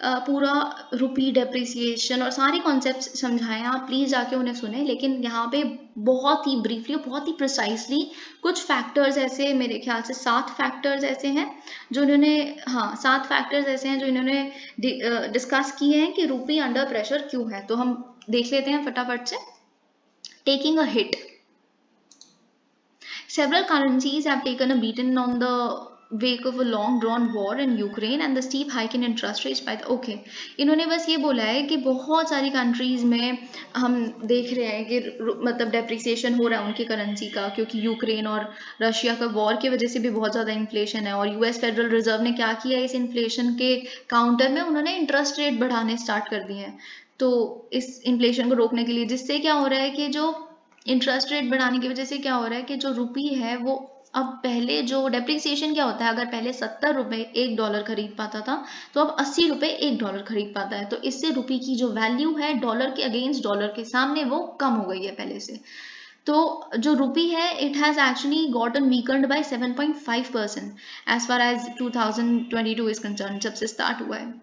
पूरा रुपी डेप्रिसिएशन और सारे कॉन्सेप्ट्स समझाए हैं, आप प्लीज़ जाके उन्हें सुने। लेकिन यहाँ पे बहुत ही ब्रीफली, बहुत ही प्रिसाइसली कुछ फैक्टर्स ऐसे, मेरे ख्याल से 7 फैक्टर्स ऐसे हैं जो इन्होंने 7 फैक्टर्स ऐसे हैं जो इन्होंने डिस्कस किए हैं कि रुपी अंडर प्रेशर क्यों है। तो हम देख लेते हैं फटाफट से। Taking a hit, several currencies have taken a beating on the wake of a long drawn war in Ukraine and the steep hike in interest rates by the okay। इन्होंने बस ये बोला है कि बहुत सारी कंट्रीज में हम देख रहे हैं कि मतलब डेप्रिसिएशन हो रहा है उनकी करेंसी का, क्योंकि यूक्रेन और रशिया का वॉर की वजह से भी बहुत ज़्यादा इन्फ्लेशन है। और यूएस फेडरल रिजर्व ने क्या किया, इस इन्फ्लेशन के काउंटर में उन्होंने इंटरेस्ट रेट बढ़ाने स्टार्ट कर दिए हैं, तो इस इन्फ्लेशन को रोकने के लिए। जिससे क्या हो रहा है कि जो इंटरेस्ट रेट बढ़ाने की वजह से क्या हो रहा है कि जो रुपी है वो अब, पहले जो डेप्रिसिएशन क्या होता है, अगर पहले 70 रुपए $1 खरीद पाता था, तो अब 80 रुपए $1 खरीद पाता है। तो इससे रुपी की जो वैल्यू है डॉलर के अगेंस्ट, डॉलर के सामने, वो कम हो गई है पहले से। तो जो रुपी है, it has actually gotten weakened by 7.5% as far as 2022 is concerned, जब से स्टार्ट हुआ है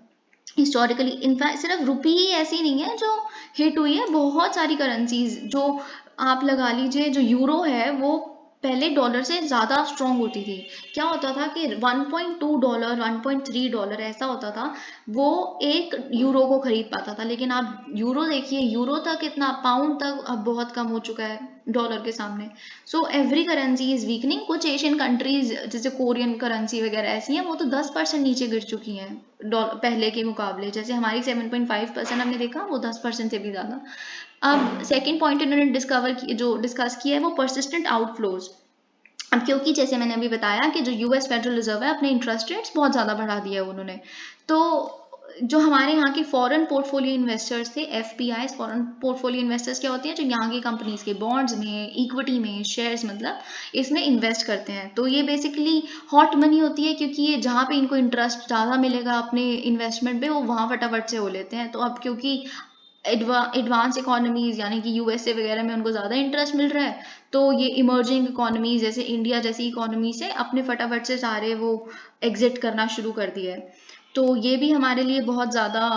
हिस्टोरिकली। इनफैक्ट सिर्फ रुपी ही ऐसी नहीं है जो हिट हुई है, बहुत सारी करेंसीज, जो आप लगा लीजिए, जो यूरो है वो पहले डॉलर से ज़्यादा स्ट्रॉन्ग होती थी। क्या होता था कि $1.2, $1.3 ऐसा होता था, वो एक यूरो को खरीद पाता था। लेकिन आप यूरो देखिए, यूरो तक इतना, पाउंड तक अब बहुत कम हो चुका है डॉलर के सामने। So every currency is weakening. कुछ एशियन कंट्रीज जैसे कोरियन करेंसी वगैरह ऐसी हैं, वो तो 10% नीचे गिर चुकी हैं पहले के मुकाबले। जैसे हमारी 7.5% हमने देखा, वो 10% से भी ज़्यादा। अब सेकेंड पॉइंट इन्होंने डिस्कस किया है वो परसिस्टेंट आउटफ्लोज। अब क्योंकि जैसे मैंने अभी बताया कि जो यूएस फेडरल रिजर्व है, अपने इंटरेस्ट रेट्स बहुत ज़्यादा बढ़ा दिए है उन्होंने, तो जो हमारे यहाँ के फॉरेन पोर्टफोलियो इन्वेस्टर्स थे, एफपीआई, फॉरेन पोर्टफोलियो इन्वेस्टर्स क्या होती हैं, जो यहाँ की कंपनीज के बॉन्ड्स में, इक्विटी में, शेयर्स मतलब इसमें इन्वेस्ट करते हैं। तो ये बेसिकली हॉट मनी होती है, क्योंकि ये जहाँ पे इनको इंटरेस्ट ज़्यादा मिलेगा अपने इन्वेस्टमेंट पे, वो वहाँ फटाफट से हो लेते हैं। तो अब क्योंकि एडवांस इकोनॉमीज यानी कि यूएसए वगैरह में उनको ज़्यादा इंटरेस्ट मिल रहा है, तो ये इमर्जिंग इकोनॉमीज जैसे इंडिया जैसी इकोनॉमी से अपने फटाफट से सारे वो एग्जिट करना शुरू कर दिया है। तो ये भी हमारे लिए बहुत ज़्यादा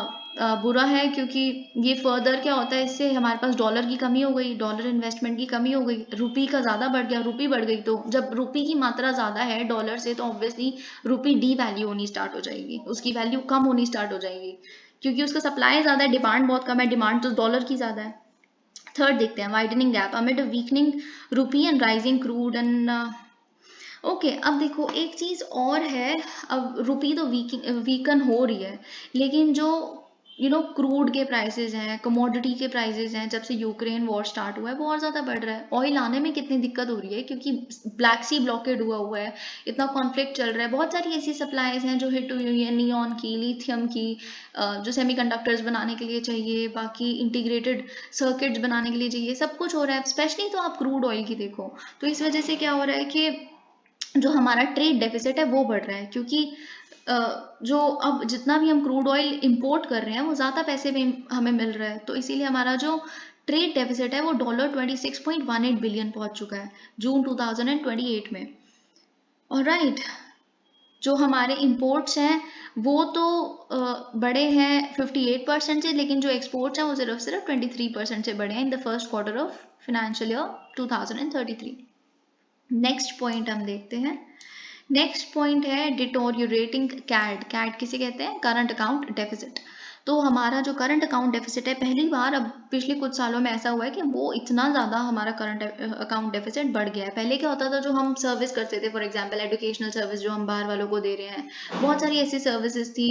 बुरा है, क्योंकि ये फर्दर क्या होता है, इससे हमारे पास डॉलर की कमी हो गई, डॉलर इन्वेस्टमेंट की कमी हो गई, रुपी का ज़्यादा बढ़ गया, रुपी बढ़ गई। तो जब रुपी की मात्रा ज़्यादा है डॉलर से, तो ऑब्वियसली रुपी डी वैल्यू होनी स्टार्ट हो जाएगी, उसकी वैल्यू कम होनी स्टार्ट हो जाएगी, क्योंकि उसका सप्लाई ज़्यादा है, डिमांड बहुत कम है, डिमांड तो डॉलर की ज़्यादा है। थर्ड देखते हैं, widening gap amid weakening rupee and rising crude and okay. अब देखो एक चीज़ और है, अब रुपी तो वीकन हो रही है, लेकिन जो क्रूड के प्राइसेस हैं, कमोडिटी के प्राइसेस हैं, जब से यूक्रेन वॉर स्टार्ट हुआ है वो और ज़्यादा बढ़ रहा है। ऑयल आने में कितनी दिक्कत हो रही है क्योंकि ब्लैक सी ब्लॉकेड हुआ है, इतना कॉन्फ्लिक्ट चल रहा है। बहुत सारी ऐसी सप्लाईज हैं जो हिट हुई है, नियॉन की, लिथियम की, जो सेमीकंडक्टर्स बनाने के लिए चाहिए, बाकी इंटीग्रेटेड सर्किट्स बनाने के लिए चाहिए, सब कुछ हो रहा है। स्पेशली तो आप क्रूड ऑयल की देखो, तो इस वजह से क्या हो रहा है कि जो हमारा ट्रेड डेफिसिट है वो बढ़ रहा है, क्योंकि जो अब जितना भी हम क्रूड ऑयल इंपोर्ट कर रहे हैं वो ज़्यादा पैसे में हमें मिल रहा है, तो इसीलिए हमारा जो ट्रेड डेफिसिट है वो $26.18 बिलियन पहुंच चुका है जून 2028 में। और राइट, जो हमारे इंपोर्ट्स हैं वो तो बढ़े हैं 58% से, लेकिन जो एक्सपोर्ट्स हैं वो सिर्फ 23% से बढ़े हैं in the first quarter of financial year 2033। Next point हम देखते हैं। नेक्स्ट पॉइंट है डिटोरियोरेटिंग कैड। कैड किसे कहते हैं? Current account deficit. तो हमारा जो करंट अकाउंट डेफिसिट है, पहली बार अब पिछले कुछ सालों में ऐसा हुआ है कि वो इतना ज़्यादा हमारा करंट अकाउंट डेफिसिट बढ़ गया है। पहले क्या होता था, जो हम सर्विस करते थे, फॉर एग्जांपल एजुकेशनल सर्विस जो हम बाहर वालों को दे रहे हैं, बहुत सारी ऐसी सर्विसेज थी,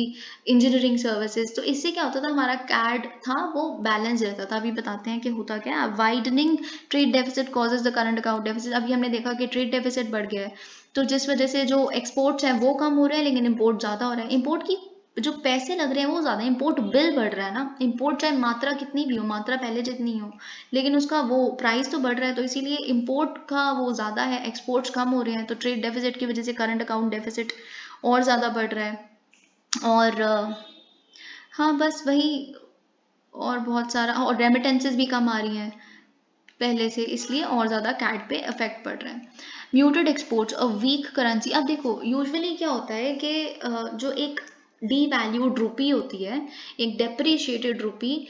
इंजीनियरिंग सर्विसेज, तो इससे क्या होता था, हमारा कैड था वो बैलेंस रहता था। अभी बताते हैं कि होता क्या है। Widening trade deficit causes the current account deficit. अभी हमने देखा कि ट्रेड डेफिसिट बढ़ गया है, तो जिस वजह से जो एक्सपोर्ट्स हैं वो कम हो रहे हैं लेकिन इम्पोर्ट ज़्यादा हो रहा है। इम्पोर्ट की जो पैसे लग रहे हैं वो ज़्यादा, इम्पोर्ट बिल बढ़ रहा है ना। इम्पोर्ट चाहे मात्रा कितनी भी हो, मात्रा पहले जितनी हो, लेकिन उसका वो प्राइस तो बढ़ रहा है, तो इसीलिए इम्पोर्ट का वो ज़्यादा है, एक्सपोर्ट्स कम हो रहे हैं, तो ट्रेड डेफिसिट की वजह से करंट अकाउंट डेफिसिट और ज़्यादा बढ़ रहा है। और हाँ बस वही, और बहुत सारा, और रेमिटेंसेस भी कम आ रही हैं पहले से, इसलिए और ज़्यादा कैट पे इफेक्ट पड़ रहा है। Muted exports, a weak currency. अब देखो यूजुअली क्या होता है कि जो एक डी वैल्यूड रूपी होती है, एक डेप्रिशिएटेड रूपी,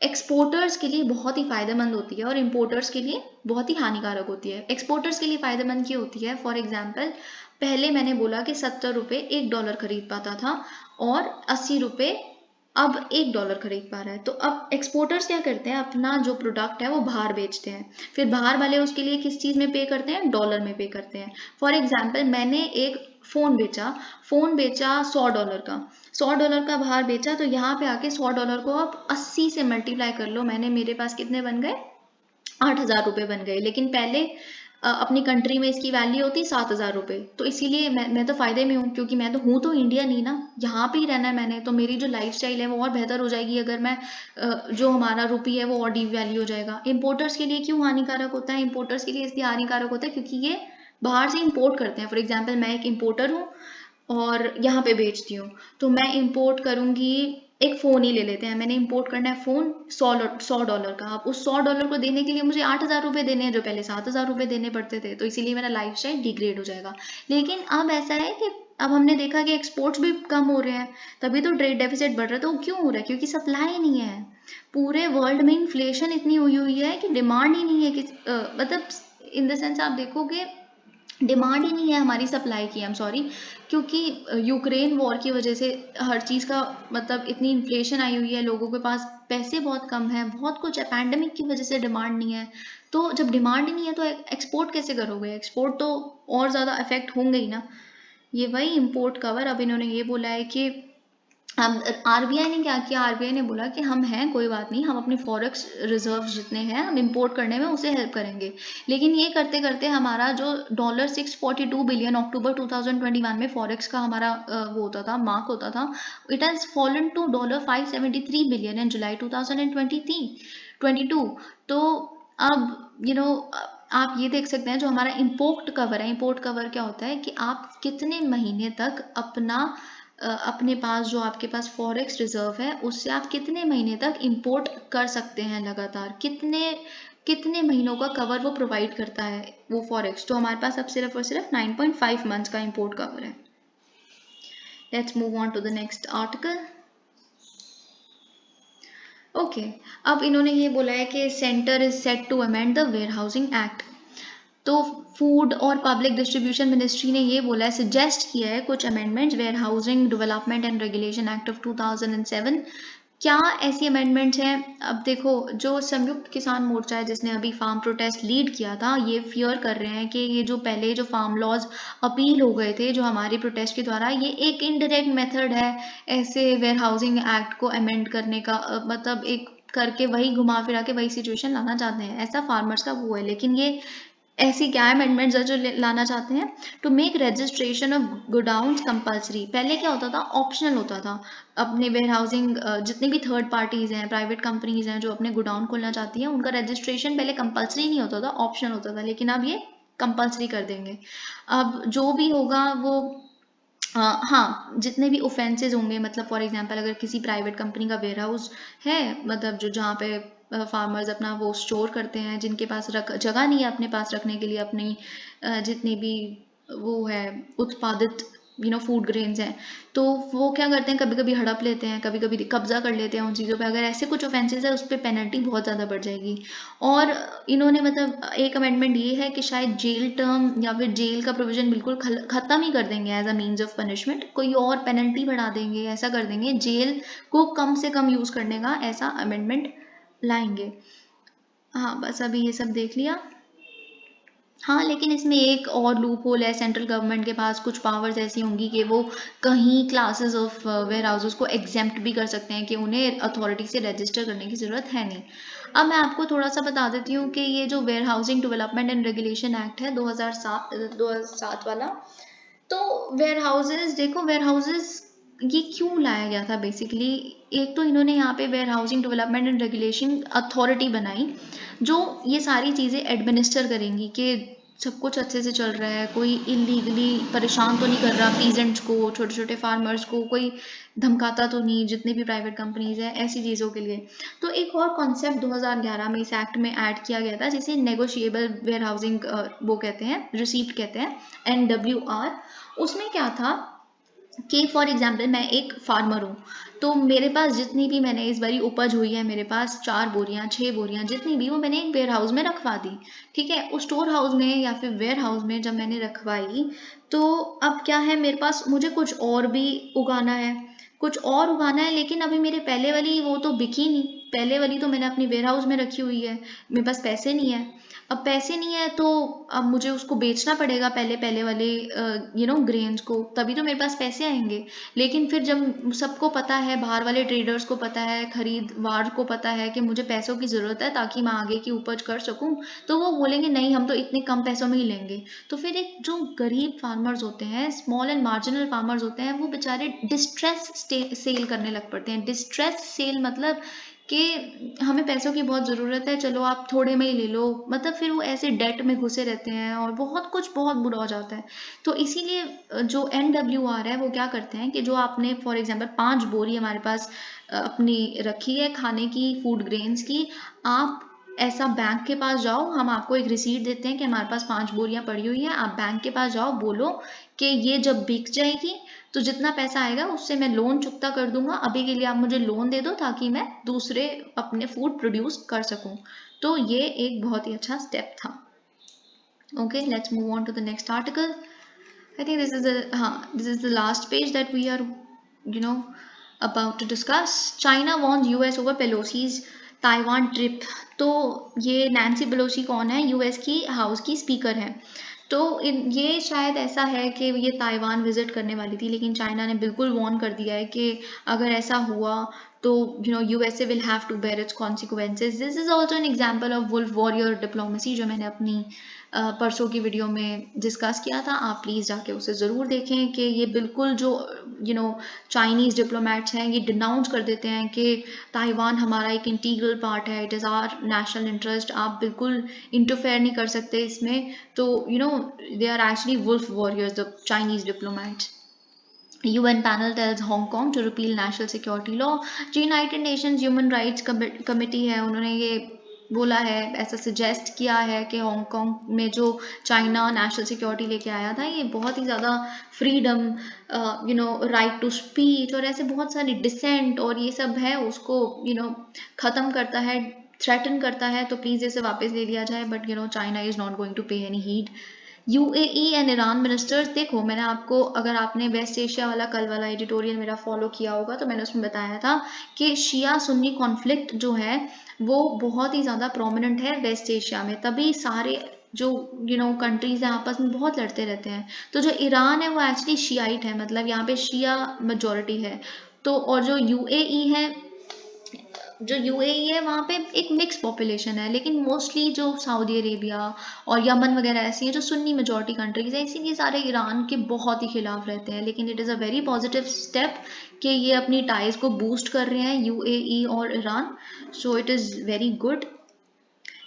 एक्सपोर्टर्स के लिए बहुत ही फायदेमंद होती है और इम्पोर्टर्स के लिए बहुत ही हानिकारक होती है। एक्सपोर्टर्स के लिए फायदेमंद क्यों होती है? फॉर एग्जाम्पल, पहले मैंने बोला कि $70 $1 खरीद पाता था, और $80 अब $1 खरीद पा रहा है। तो अब एक्सपोर्टर्स क्या करते हैं, अपना जो प्रोडक्ट है वो बाहर बेचते हैं, फिर बाहर वाले उसके लिए किस चीज़ में पे करते हैं? डॉलर में पे करते हैं। फॉर एग्जाम्पल, मैंने एक फ़ोन बेचा $100 का, $100 का बाहर बेचा, तो यहाँ पे आके $100 को आप 80 से मल्टीप्लाई कर लो, मेरे पास कितने बन गए? $8,000 बन गए। लेकिन पहले अपनी कंट्री में इसकी वैल्यू होती $7,000। तो इसीलिए मैं तो फायदे में हूँ, क्योंकि मैं तो हूँ तो इंडियन ही ना, यहाँ पे ही रहना है मैंने, तो मेरी जो लाइफस्टाइल है वो और बेहतर हो जाएगी अगर मैं जो हमारा रुपी है वो और डी वैल्यू हो जाएगा। इम्पोर्टर्स के लिए क्यों हानिकारक होता है? इम्पोर्टर्स के लिए इसलिए हानिकारक होता है क्योंकि ये बाहर से इम्पोर्ट करते हैं। फॉर एग्जाम्पल, मैं एक इम्पोर्टर हूँ और यहाँ पे बेचती हूँ, तो मैं इंपोर्ट करूँगी, एक फ़ोन ही ले लेते हैं, मैंने इंपोर्ट करना है फ़ोन $100 का। अब उस $100 को देने के लिए मुझे $8,000 देने हैं, जो पहले $7,000 देने पड़ते थे, तो इसीलिए मेरा लाइफ स्टाइल डिग्रेड हो जाएगा। लेकिन अब ऐसा है कि अब हमने देखा कि एक्सपोर्ट्स भी कम हो रहे हैं, तभी तो ट्रेड डेफिसिट बढ़ रहा है। तो क्यों हो रहा है? क्योंकि सप्लाई नहीं है। पूरे वर्ल्ड में इन्फ्लेशन इतनी हुई है कि डिमांड ही नहीं है कि मतलब इन द सेंस आप देखोगे डिमांड ही नहीं है हमारी सप्लाई की। आई एम सॉरी, क्योंकि यूक्रेन वॉर की वजह से हर चीज़ का मतलब इतनी इन्फ्लेशन आई हुई है, लोगों के पास पैसे बहुत कम है, बहुत कुछ है, पैंडमिक की वजह से डिमांड नहीं है। तो जब डिमांड ही नहीं है तो एक्सपोर्ट कैसे करोगे? एक्सपोर्ट तो और ज़्यादा इफेक्ट होंगे ही ना। ये वही इम्पोर्ट कवर। अब इन्होंने ये बोला है कि अब आरबीआई ने क्या किया, आरबीआई ने बोला कि हम हैं, कोई बात नहीं, हम अपने फॉरेक्स रिजर्व जितने हैं हम इंपोर्ट करने में उसे हेल्प करेंगे। लेकिन ये करते करते हमारा जो $642 बिलियन अक्टूबर 2021 में फॉरेक्स का हमारा वो होता था, मार्क होता था, it has fallen to $573 billion in July 2022। तो अब आप ये देख सकते हैं, जो हमारा इम्पोर्ट कवर है, इम्पोर्ट कवर क्या होता है कि आप कितने महीने तक अपने पास जो आपके पास फॉरेक्स रिजर्व है उससे आप कितने महीने तक इंपोर्ट कर सकते हैं लगातार, कितने कितने महीनों का कवर वो प्रोवाइड करता है वो फॉरेक्स। तो हमारे पास अब सिर्फ और सिर्फ 9.5 मंथ्स का इंपोर्ट कवर है। Let's move on to the next article. Okay, अब इन्होंने ये बोला है कि centre is set to amend the warehousing act. तो फूड और पब्लिक डिस्ट्रीब्यूशन मिनिस्ट्री ने ये बोला है, सजेस्ट किया है कुछ amendments warehousing development and regulation act of 2007 क्या ऐसी अमेंडमेंट्स हैं? अब देखो, जो संयुक्त किसान मोर्चा है जिसने अभी फार्म प्रोटेस्ट लीड किया था, ये फियर कर रहे हैं कि ये जो पहले जो फार्म लॉज अपील हो गए थे जो हमारे प्रोटेस्ट के द्वारा, ये एक इनडायरेक्ट मेथड है ऐसे वेयर हाउसिंग एक्ट को अमेंड करने का, मतलब एक करके वही घुमा फिरा के वही सिचुएशन लाना चाहते हैं, ऐसा फार्मर्स का वो है। लेकिन ये ऐसी क्या अमेंडमेंट्स है जो लाना चाहते हैं? To make registration of godowns compulsory. पहले क्या होता था? ऑप्शनल होता था। अपने वेयर हाउसिंग जितनी भी थर्ड पार्टीज हैं, प्राइवेट कंपनीज हैं जो अपने गोडाउन खोलना चाहती हैं, उनका रजिस्ट्रेशन पहले कंपल्सरी नहीं होता था, ऑप्शनल होता था, लेकिन अब ये कंपल्सरी कर देंगे। अब जो भी होगा वो हाँ, जितने भी ऑफेंसेस होंगे, मतलब फॉर एग्जांपल अगर किसी प्राइवेट कंपनी का वेयर हाउस है, मतलब जो जहाँ पे फार्मर्स अपना वो स्टोर करते हैं, जिनके पास जगह नहीं है अपने पास रखने के लिए अपनी जितनी भी वो है उत्पादित फूड ग्रेन्स हैं, तो वो क्या करते हैं, कभी कभी हड़प लेते हैं, कभी कभी कब्जा कर लेते हैं उन चीज़ों पे। अगर ऐसे कुछ ऑफेंसेस है उस पर पेनल्टी बहुत ज़्यादा बढ़ जाएगी। और इन्होंने मतलब एक अमेंडमेंट ये है कि शायद जेल टर्म या फिर जेल का प्रोविजन बिल्कुल ख़त्म ही कर देंगे as a means of punishment, कोई और पेनल्टी बढ़ा देंगे, ऐसा कर देंगे, जेल को कम से कम यूज़ करने का ऐसा अमेंडमेंट लाएंगे। हाँ, बस अभी ये सब देख लिया। हाँ, लेकिन इसमें एक और लूप होल है, सेंट्रल गवर्नमेंट के पास कुछ पावर्स ऐसी होंगी कि वो कहीं क्लासेस ऑफ वेयर हाउसेस को एग्जेम्प्ट भी कर सकते हैं कि उन्हें अथॉरिटी से रजिस्टर करने की ज़रूरत है नहीं। अब मैं आपको थोड़ा सा बता देती हूँ कि ये जो warehousing development and regulation act है 2007 वाला, तो वेयर हाउसेस, देखो वेयर हाउसेस ये क्यों लाया गया था बेसिकली। एक तो इन्होंने यहाँ पे warehousing development and regulation authority बनाई जो ये सारी चीज़ें एडमिनिस्टर करेंगी कि सब कुछ अच्छे से चल रहा है, कोई इलीगली परेशान तो नहीं कर रहा पीजेंट्स को, छोटे छोटे फार्मर्स को कोई धमकाता तो नहीं, जितने भी प्राइवेट कंपनीज हैं, ऐसी चीज़ों के लिए। तो एक और कॉन्सेप्ट 2011 में इस एक्ट में ऐड किया गया था जिसे नेगोशिएबल वेयर हाउसिंग वो कहते हैं, रिसीप्ट कहते हैं, NWR। उसमें क्या था कि फॉर एग्जाम्पल मैं एक फार्मर हूँ, तो मेरे पास जितनी भी मैंने इस बारी उपज हुई है, मेरे पास 4 बोरियाँ 6 बोरियाँ जितनी भी, वो मैंने एक वेयर हाउस में रखवा दी। ठीक है, उस स्टोर हाउस में या फिर वेयर हाउस में जब मैंने रखवाई, तो अब क्या है, मेरे पास मुझे कुछ और भी उगाना है, कुछ और उगाना है, लेकिन अभी मेरे पहले वाली वो तो बिकी नहीं, पहले वाली तो मैंने अपनी वेयर हाउस में रखी हुई है, मेरे पास पैसे नहीं है। अब पैसे नहीं है तो अब मुझे उसको बेचना पड़ेगा पहले पहले वाले ग्रेन्स को, तभी तो मेरे पास पैसे आएंगे। लेकिन फिर जब सबको पता है, बाहर वाले ट्रेडर्स को पता है, खरीदवार को पता है कि मुझे पैसों की ज़रूरत है ताकि मैं आगे की उपज कर सकूं, तो वो बोलेंगे नहीं, हम तो इतने कम पैसों में ही लेंगे। तो फिर एक जो गरीब फार्मर्स होते हैं, स्मॉल एंड मार्जिनल फार्मर्स होते हैं, वो बेचारे डिस्ट्रेस सेल करने लग पड़ते हैं। डिस्ट्रेस सेल मतलब कि हमें पैसों की बहुत ज़रूरत है, चलो आप थोड़े में ही ले लो, मतलब फिर वो ऐसे डेट में घुसे रहते हैं और बहुत कुछ बहुत बुरा हो जाता है। तो इसीलिए जो NWR है वो क्या करते हैं कि जो आपने फॉर एग्जांपल 5 बोरी हमारे पास अपनी रखी है खाने की, फूड ग्रेन्स की, आप ऐसा बैंक के पास जाओ, हम आपको एक रिसीट देते हैं कि हमारे पास 5 बोरियां पड़ी हुई हैं, आप बैंक के पास जाओ, बोलो कि ये जब बिक जाएगी तो जितना पैसा आएगा उससे मैं लोन चुकता कर दूंगा, अभी के लिए आप मुझे लोन दे दो ताकि मैं दूसरे अपने फूड प्रोड्यूस कर सकूं। तो ये एक बहुत ही अच्छा स्टेप था। Okay, let's move on to the next article. I think this is the last page that we are, you know, about to discuss. China warns US over Pelosi's Taiwan trip. तो ये Nancy Pelosi कौन है? US की house की speaker है। तो ये शायद ऐसा है कि ये ताइवान विजिट करने वाली थी, लेकिन चाइना ने बिल्कुल वार्न कर दिया है कि अगर ऐसा हुआ तो USA will have to bear its consequences. This is also an example of wolf warrior diplomacy जो मैंने अपनी परसों की वीडियो में डिस्कस किया था। आप प्लीज़ जाके उसे ज़रूर देखें कि ये बिल्कुल जो चाइनीज़ डिप्लोमेट्स हैं ये डिनाउंस कर देते हैं कि ताइवान हमारा एक इंटीग्रल पार्ट है, it is our national interest, आप बिल्कुल इंटरफेयर नहीं कर सकते इसमें। तो they are actually wolf warriors, the Chinese diplomats. UN panel tells Hong Kong to repeal national security law। जो United Nations human rights committee है, उन्होंने ये बोला है, ऐसा सजेस्ट किया है कि हांगकांग में जो चाइना नेशनल सिक्योरिटी लेके आया था, ये बहुत ही ज़्यादा फ्रीडम, राइट टू स्पीच और ऐसे बहुत सारी डिसेंट और ये सब है, उसको ख़त्म करता है, थ्रेटन करता है। तो प्लीज़ इसे वापस ले लिया जाए, but China is not going to pay any heed. UAE and Iran ministers, देखो मैंने आपको, अगर आपने वेस्ट एशिया वाला कल वाला एडिटोरियल मेरा फॉलो किया होगा तो मैंने उसमें बताया था कि शिया सुन्नी कॉन्फ्लिक्ट जो है वो बहुत ही ज़्यादा प्रोमिनेंट है वेस्ट एशिया में, तभी सारे जो कंट्रीज हैं आपस में बहुत लड़ते रहते हैं। तो जो ईरान है वो एक्चुअली शियाइट है, मतलब यहाँ पे शिया मेजोरिटी है। तो और जो यूएई है वहाँ पे एक मिक्स पॉपुलेशन है, लेकिन मोस्टली जो सऊदी अरेबिया और यमन वगैरह ऐसी हैं जो सुन्नी मेजॉरिटी कंट्रीज हैं, इसीलिए सारे ईरान के बहुत ही खिलाफ रहते हैं। लेकिन it is a very positive step कि ये अपनी टाइज को बूस्ट कर रहे हैं यूएई और Iran, so it is very good.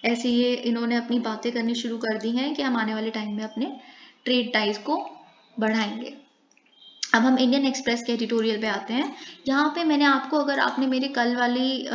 ऐसे ये इन्होंने अपनी बातें करनी शुरू कर दी हैं कि हम आने वाले टाइम में अपने ट्रेड टाइज को बढ़ाएंगे। अब हम इंडियन एक्सप्रेस के एडिटोरियल पे आते हैं। यहाँ पे मैंने आपको, अगर आपने मेरे कल वाली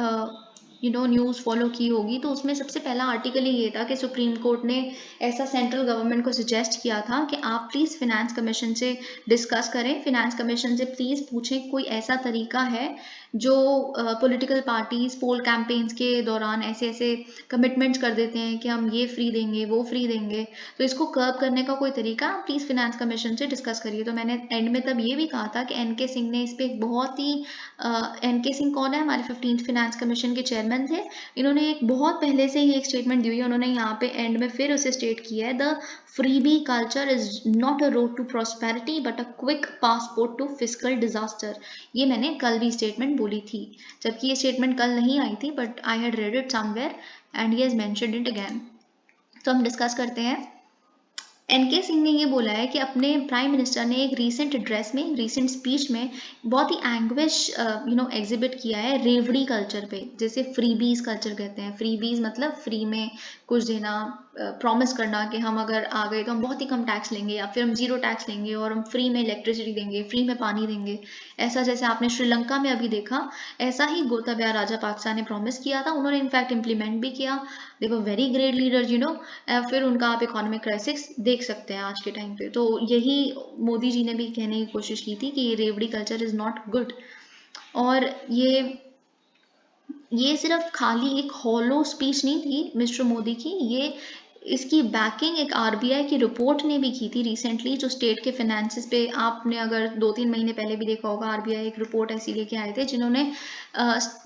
न्यूज़ फॉलो की होगी तो उसमें सबसे पहला आर्टिकल ही ये था कि सुप्रीम कोर्ट ने ऐसा सेंट्रल गवर्नमेंट को सजेस्ट किया था कि आप प्लीज़ फिनेंस कमीशन से डिस्कस करें, फिनेंस कमीशन से प्लीज़ पूछें कोई ऐसा तरीका है जो पॉलिटिकल पार्टीज पोल कैंपेन्स के दौरान ऐसे ऐसे कमिटमेंट्स कर देते हैं कि हम ये फ्री देंगे वो फ्री देंगे, तो इसको कर्ब करने का कोई तरीका प्लीज़ फिनेंस कमीशन से डिस्कस करिए। तो मैंने एंड में तब ये भी कहा था कि एन के सिंह ने इस पर एक बहुत ही एन के सिंह कौन है, हमारे 15th फिनेंस कमीशन के चेयरमैन थे। इन्होंने एक बहुत पहले से ही एक स्टेटमेंट दी हुई है, उन्होंने यहाँ पे एंड में फिर उसे स्टेट किया है, the freebie culture is not a road to prosperity but a quick passport to fiscal disaster. ये मैंने कल भी स्टेटमेंट बोली थी, जबकि ये स्टेटमेंट कल नहीं आई थी, but I had read it somewhere and he has mentioned it again. तो हम डिस्कस करते हैं। एनके सिंह ने ये बोला है कि अपने प्राइम मिनिस्टर ने एक रीसेंट एड्रेस में, रीसेंट स्पीच में बहुत ही एंग्विश एग्जिबिट किया है रेवड़ी कल्चर पे, जैसे फ्रीबीज कल्चर कहते हैं। फ्रीबीज मतलब फ्री में कुछ देना, प्रॉमिस करना कि हम अगर आ गए तो हम बहुत ही कम टैक्स लेंगे या फिर हम जीरो टैक्स लेंगे और हम फ्री में इलेक्ट्रिसिटी देंगे, फ्री में पानी देंगे। ऐसा जैसे आपने श्रीलंका में अभी देखा, ऐसा ही गोताबाया राजापाक्सा ने प्रॉमिस किया था, उन्होंने इनफैक्ट इम्प्लीमेंट भी किया। दे वर वेरी ग्रेट लीडर फिर उनका आप इकोनॉमिक क्राइसिस देख सकते हैं आज के टाइम पे। तो यही मोदी जी ने भी कहने की कोशिश की थी कि ये रेवड़ी कल्चर इज़ नॉट गुड। और ये सिर्फ खाली एक हॉलो स्पीच नहीं थी मिस्टर मोदी की, ये इसकी बैकिंग एक आरबीआई की रिपोर्ट ने भी की थी रिसेंटली, जो स्टेट के फाइनेंसेस पे, आपने अगर 2-3 महीने पहले भी देखा होगा, आरबीआई एक रिपोर्ट ऐसी लेके आए थे जिन्होंने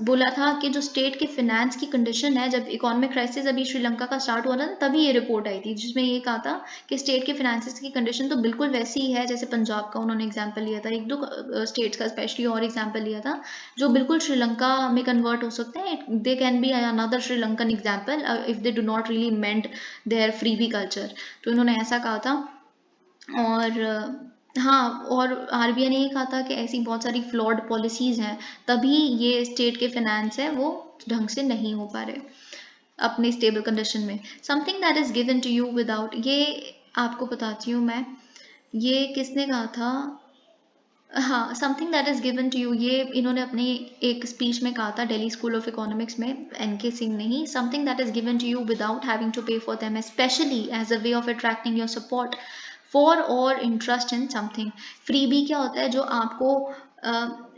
बोला था कि जो स्टेट के फाइनेंस की कंडीशन है, जब इकोनॉमिक क्राइसिस अभी श्रीलंका का स्टार्ट हुआ था तभी ये रिपोर्ट आई थी, जिसमें ये कहा था कि स्टेट के फाइनेंसिस की कंडीशन तो बिल्कुल वैसी ही है जैसे पंजाब का उन्होंने एग्जाम्पल लिया था, एक दो स्टेट्स का स्पेशली और एग्जाम्पल लिया था जो बिल्कुल श्रीलंका में कन्वर्ट हो सकते हैं। They can be another Sri Lankan example if they do not really mend their freebie culture. तो इन्होंने ऐसा कहा था। और हाँ, और आरबीआई ने ये कहा था कि ऐसी बहुत सारी फ्लॉड पॉलिसीज हैं, तभी ये स्टेट के फाइनेंस है वो ढंग से नहीं हो पा रहे अपने स्टेबल कंडीशन में। Something that is given to you without, ये आपको बताती हूँ मैं, ये किसने कहा था, हाँ, something that is given to you, ये इन्होंने अपनी एक स्पीच में कहा था दिल्ली स्कूल ऑफ इकोनॉमिक्स में, एनके सिंह ने ही। Something that is given to you without having to pay for them, especially as a way of attracting your support for or interest in something. Freebie क्या होता है, जो आपको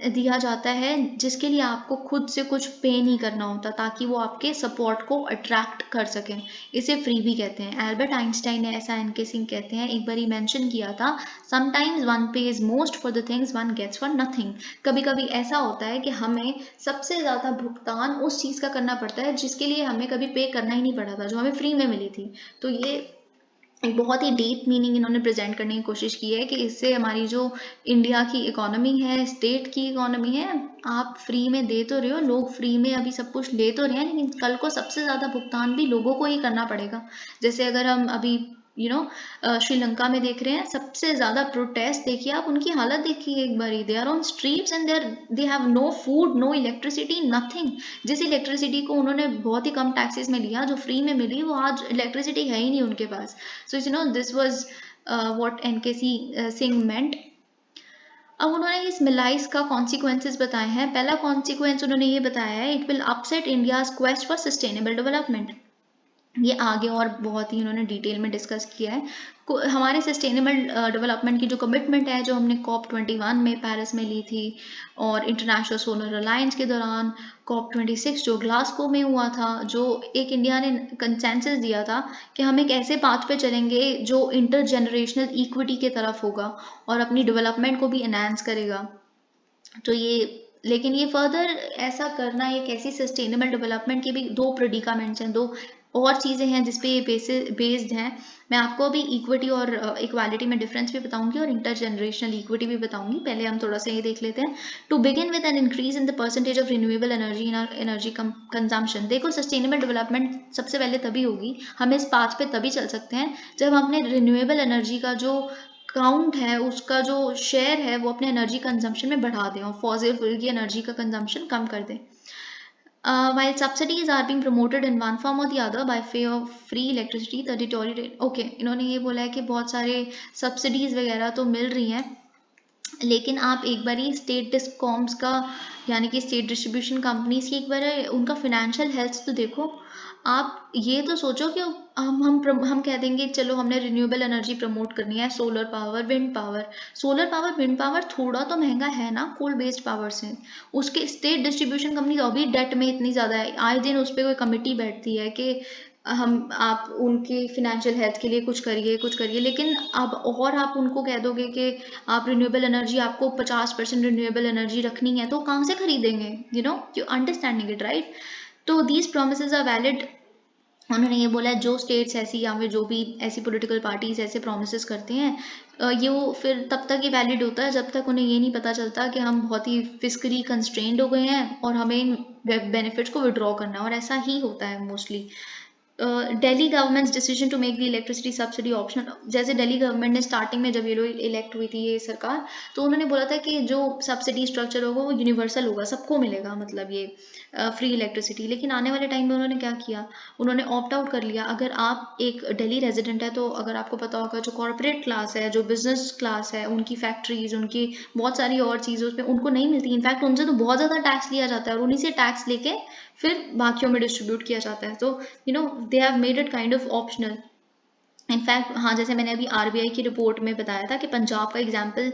दिया जाता है जिसके लिए आपको खुद से कुछ पे नहीं करना होता, ताकि वो आपके सपोर्ट को अट्रैक्ट कर सकें, इसे फ्रीबी कहते हैं। एल्बर्ट आइंस्टाइन ने ऐसा एनके सिंह कहते हैं, एक बार ही मेंशन किया था, sometimes one pays most for the things one gets for nothing. कभी कभी ऐसा होता है कि हमें सबसे ज़्यादा भुगतान उस चीज़ का करना पड़ता है जिसके लिए हमें कभी पे करना ही नहीं पड़ा था, जो हमें फ्री में मिली थी। तो ये एक बहुत ही डीप मीनिंग इन्होंने प्रेजेंट करने की कोशिश की है कि इससे हमारी जो इंडिया की इकोनॉमी है, स्टेट की इकोनॉमी है, आप फ्री में दे तो रहे हो, लोग फ्री में अभी सब कुछ ले तो रहे हैं, लेकिन कल को सबसे ज़्यादा भुगतान भी लोगों को ही करना पड़ेगा। जैसे अगर हम अभी श्रीलंका में देख रहे हैं, सबसे ज़्यादा प्रोटेस्ट देखिए आप, उनकी हालत देखिए एक बारी, they are on streets and they have no food, no electricity, nothing. जिस इलेक्ट्रिसिटी को उन्होंने बहुत ही कम टैक्सेस में लिया, जो फ्री में मिली, वो आज इलेक्ट्रिसिटी है ही नहीं उनके पास। So this was what NK Singh meant. अब उन्होंने इस मिलाइस का कॉन्सिक्वेंसेस बताए हैं। पहला कॉन्सिक्वेंस उन्होंने ये बताया है, it will upset India's quest for sustainable development. ये आगे और बहुत ही उन्होंने डिटेल में डिस्कस किया है। हमारे सस्टेनेबल डेवलपमेंट की जो कमिटमेंट है जो हमने COP21 में पेरिस में ली थी, और इंटरनेशनल सोलर अलायंस के दौरान COP26 जो ग्लासगो में हुआ था, जो एक इंडिया ने कंसेंसस दिया था कि हम एक ऐसे पाथ पे चलेंगे जो इंटर जनरेशनल इक्विटी के तरफ होगा और अपनी डेवलपमेंट को भी एनहांस करेगा। तो ये, लेकिन ये फर्दर ऐसा करना, एक ऐसी सस्टेनेबल डेवलपमेंट के भी दो प्रेडिकामेंट्स हैं, दो और चीज़ें हैं जिस पे ये बेस्ड हैं। मैं आपको अभी इक्विटी और इक्वालिटी में डिफरेंस भी बताऊंगी और इंटर जनरेशनल इक्विटी भी बताऊंगी। पहले हम थोड़ा सा ये देख लेते हैं। To begin with an increase in the percentage of renewable energy in our energy consumption. देखो, सस्टेनेबल डेवलपमेंट सबसे पहले तभी होगी, हम इस पाथ पे तभी चल सकते हैं जब हम अपने रिन्यूएबल एनर्जी का जो काउंट है, उसका जो शेयर है, वो अपने एनर्जी कंजम्पशन में बढ़ा दें और फॉसिल फ्यूल की एनर्जी का कंजम्पशन कम कर दें। While subsidies are being promoted in one form or the other by way of free electricity, the deteriorate okay, इन्होंने ये बोला है कि बहुत सारे सब्सिडीज वगैरह तो मिल रही हैं, लेकिन आप एक बारी स्टेट डिस्कॉम्स का, यानी कि स्टेट डिस्ट्रीब्यूशन कंपनीज की एक बार उनका फिनेंशियल हेल्थ तो देखो। आप ये तो सोचो कि हम कह देंगे चलो हमने रिन्यूएबल एनर्जी प्रमोट करनी है, solar power, wind power. Solar power, wind power थोड़ा तो महंगा है ना कोल बेस्ड पावर से। उसके स्टेट डिस्ट्रीब्यूशन कंपनी अभी डेट में इतनी ज़्यादा है, आए दिन उस पर कोई कमेटी बैठती है कि आप उनके फिनेंशियल हेल्थ के लिए कुछ करिए कुछ करिए, लेकिन अब और आप उनको कह दोगे कि आप रिन्यूएबल एनर्जी, आपको 50% रिन्यूएबल एनर्जी रखनी है, तो कहाँ से खरीदेंगे? You understanding it, right? तो दीज प्रोमिसेस आर वैलिड। उन्होंने ये बोला है जो स्टेट्स ऐसी या फिर जो भी ऐसी पॉलिटिकल पार्टीज ऐसे प्रोमिस करते हैं, ये वो फिर तब तक ही वैलिड होता है जब तक उन्हें ये नहीं पता चलता कि हम बहुत ही फिस्कली कंस्ट्रेंड हो गए हैं और हमें इन बेनिफिट्स को विड्रॉ करना है, और ऐसा ही होता है mostly. Delhi government's decision to make the electricity subsidy optional. जैसे दिल्ली गवर्नमेंट ने स्टार्टिंग में, जब ये लोग इलेक्ट हुई थी ये सरकार, तो उन्होंने बोला था कि जो सब्सिडी स्ट्रक्चर होगा वो यूनिवर्सल होगा, सबको मिलेगा, मतलब ये फ्री इलेक्ट्रिसिटी। लेकिन आने वाले टाइम में उन्होंने क्या किया, उन्होंने ऑप्ट आउट कर लिया। अगर आप एक दिल्ली रेजिडेंट है तो अगर आपको पता होगा, जो कॉर्पोरेट क्लास है, जो बिजनेस क्लास है, उनकी फैक्ट्रीज, उनकी बहुत सारी और चीज़ें उसमें उनको नहीं मिलती। इनफैक्ट उनसे तो बहुत ज़्यादा टैक्स लिया जाता है और उन्हीं से टैक्स लेके फिर बाकियों में डिस्ट्रीब्यूट किया जाता है। तो they have made it kind of optional. In fact हाँ, जैसे मैंने अभी आरबीआई की रिपोर्ट में बताया था कि पंजाब का एग्जाम्पल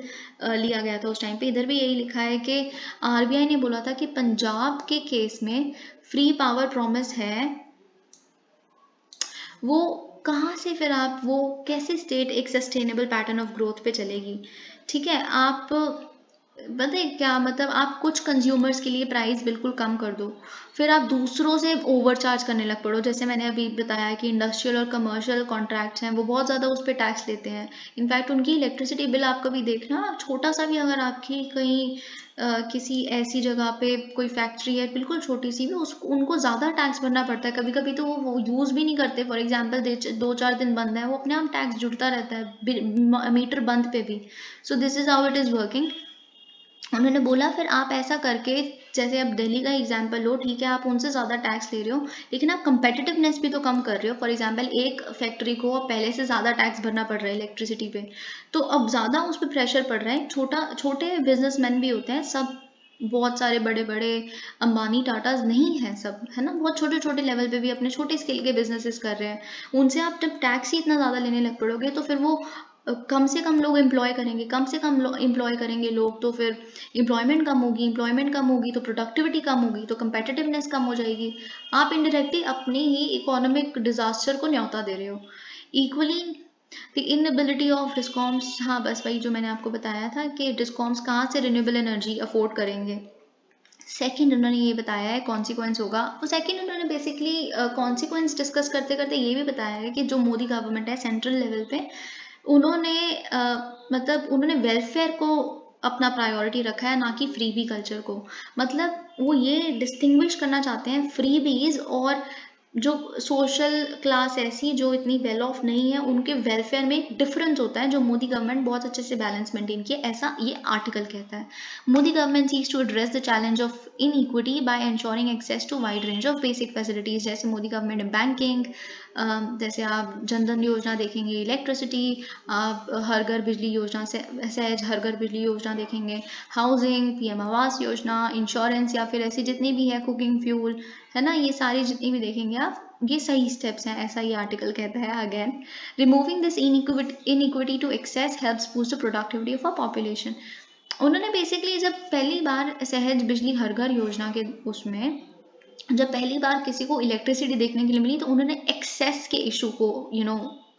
लिया गया था उस टाइम पे, इधर भी यही लिखा है कि आरबीआई ने बोला था कि पंजाब के केस में फ्री पावर प्रॉमिस है, वो कहाँ से, फिर आप वो कैसे स्टेट एक सस्टेनेबल पैटर्न ऑफ ग्रोथ पे चलेगी? ठीक है, आप पता है क्या, मतलब आप कुछ कंज्यूमर्स के लिए प्राइस बिल्कुल कम कर दो, फिर आप दूसरों से ओवरचार्ज करने लग पड़ो। जैसे मैंने अभी बताया कि इंडस्ट्रियल और कमर्शियल कॉन्ट्रैक्ट्स हैं, वो बहुत ज़्यादा उस पर टैक्स लेते हैं। इनफैक्ट उनकी इलेक्ट्रिसिटी बिल आप कभी देखना, छोटा सा भी, अगर आपकी कहीं किसी ऐसी जगह पे कोई फैक्ट्री है बिल्कुल छोटी सी भी, उनको ज़्यादा टैक्स भरना पड़ता है। कभी कभी तो वो यूज़ भी नहीं करते, फॉर एग्जाम्पल 2-4 दिन बंद है, वो अपने आप टैक्स जुड़ता रहता है मीटर बंद पे भी। So this is how it is working. उन्होंने बोला फिर आप ऐसा करके, जैसे अब दिल्ली का एग्जांपल लो, ठीक है, आप उनसे ज़्यादा टैक्स ले रहे हो, लेकिन आप कंपेटिटिवनेस भी तो कम कर रहे हो। फॉर एग्जांपल एक फैक्ट्री को अब पहले से ज़्यादा टैक्स भरना पड़ रहा है इलेक्ट्रिसिटी पे, तो अब ज़्यादा उस पर प्रेशर पड़ रहा है। छोटे बिजनेसमैन भी होते हैं, सब बहुत सारे बड़े बड़े अंबानी टाटाज नहीं हैं सब, है ना, बहुत छोटे छोटे लेवल पे भी अपने छोटे स्केल के बिजनेसेस कर रहे हैं। उनसे आप जब टैक्स ही इतना ज़्यादा लेने लग पड़ोगे, तो फिर वो कम से कम लोग एम्प्लॉय करेंगे, कम से कम एम्प्लॉय करेंगे लोग, तो फिर एम्प्लॉयमेंट कम होगी तो प्रोडक्टिविटी कम होगी, तो कंपेटिटिवनेस कम हो जाएगी। आप इनडायरेक्टली अपने ही इकोनॉमिक डिजास्टर को न्योता दे रहे हो। Equally the inability of discoms, हाँ बस वही जो मैंने आपको बताया था कि डिस्कॉम्स कहाँ से रिन्यूएबल एनर्जी अफोर्ड करेंगे। सेकंड उन्होंने ये बताया है कॉन्सिक्वेंस होगा, तो सेकंड उन्होंने बेसिकली कॉन्सिक्वेंस डिस्कस करते करते ये भी बताया है कि जो मोदी गवर्नमेंट है सेंट्रल लेवल पे, उन्होंने मतलब उन्होंने वेलफेयर को अपना प्रायोरिटी रखा है, ना कि फ्रीबी कल्चर को। मतलब वो ये डिस्टिंग्विश करना चाहते हैं फ्रीबीज और जो सोशल क्लास ऐसी जो इतनी वेल ऑफ नहीं है, उनके वेलफेयर में एक डिफरेंस होता है, जो मोदी गवर्नमेंट बहुत अच्छे से बैलेंस मेंटेन किया, ऐसा ये आर्टिकल कहता है। Modi government seeks to address the challenge of inequity by ensuring access to wide range of basic facilities. जैसे मोदी गवर्नमेंट ने बैंकिंग, जैसे आप जनधन योजना देखेंगे, इलेक्ट्रिसिटी, आप हर घर बिजली योजना से सहज हर घर बिजली योजना देखेंगे, housing, PM Awas Yojana, insurance, या फिर ऐसी जितनी भी है, कुकिंग फ्यूल, है ना, ये सारी जितनी भी देखेंगे आप, ये सही स्टेप्स हैं, ऐसा ये आर्टिकल कहता है। Again, removing this inequity to access helps boost the productivity of a population. उन्होंने बेसिकली जब पहली बार सहज बिजली हर घर योजना के उसमें जब पहली बार किसी को इलेक्ट्रिसिटी देखने के लिए मिली, तो उन्होंने एक्सेस के इशू को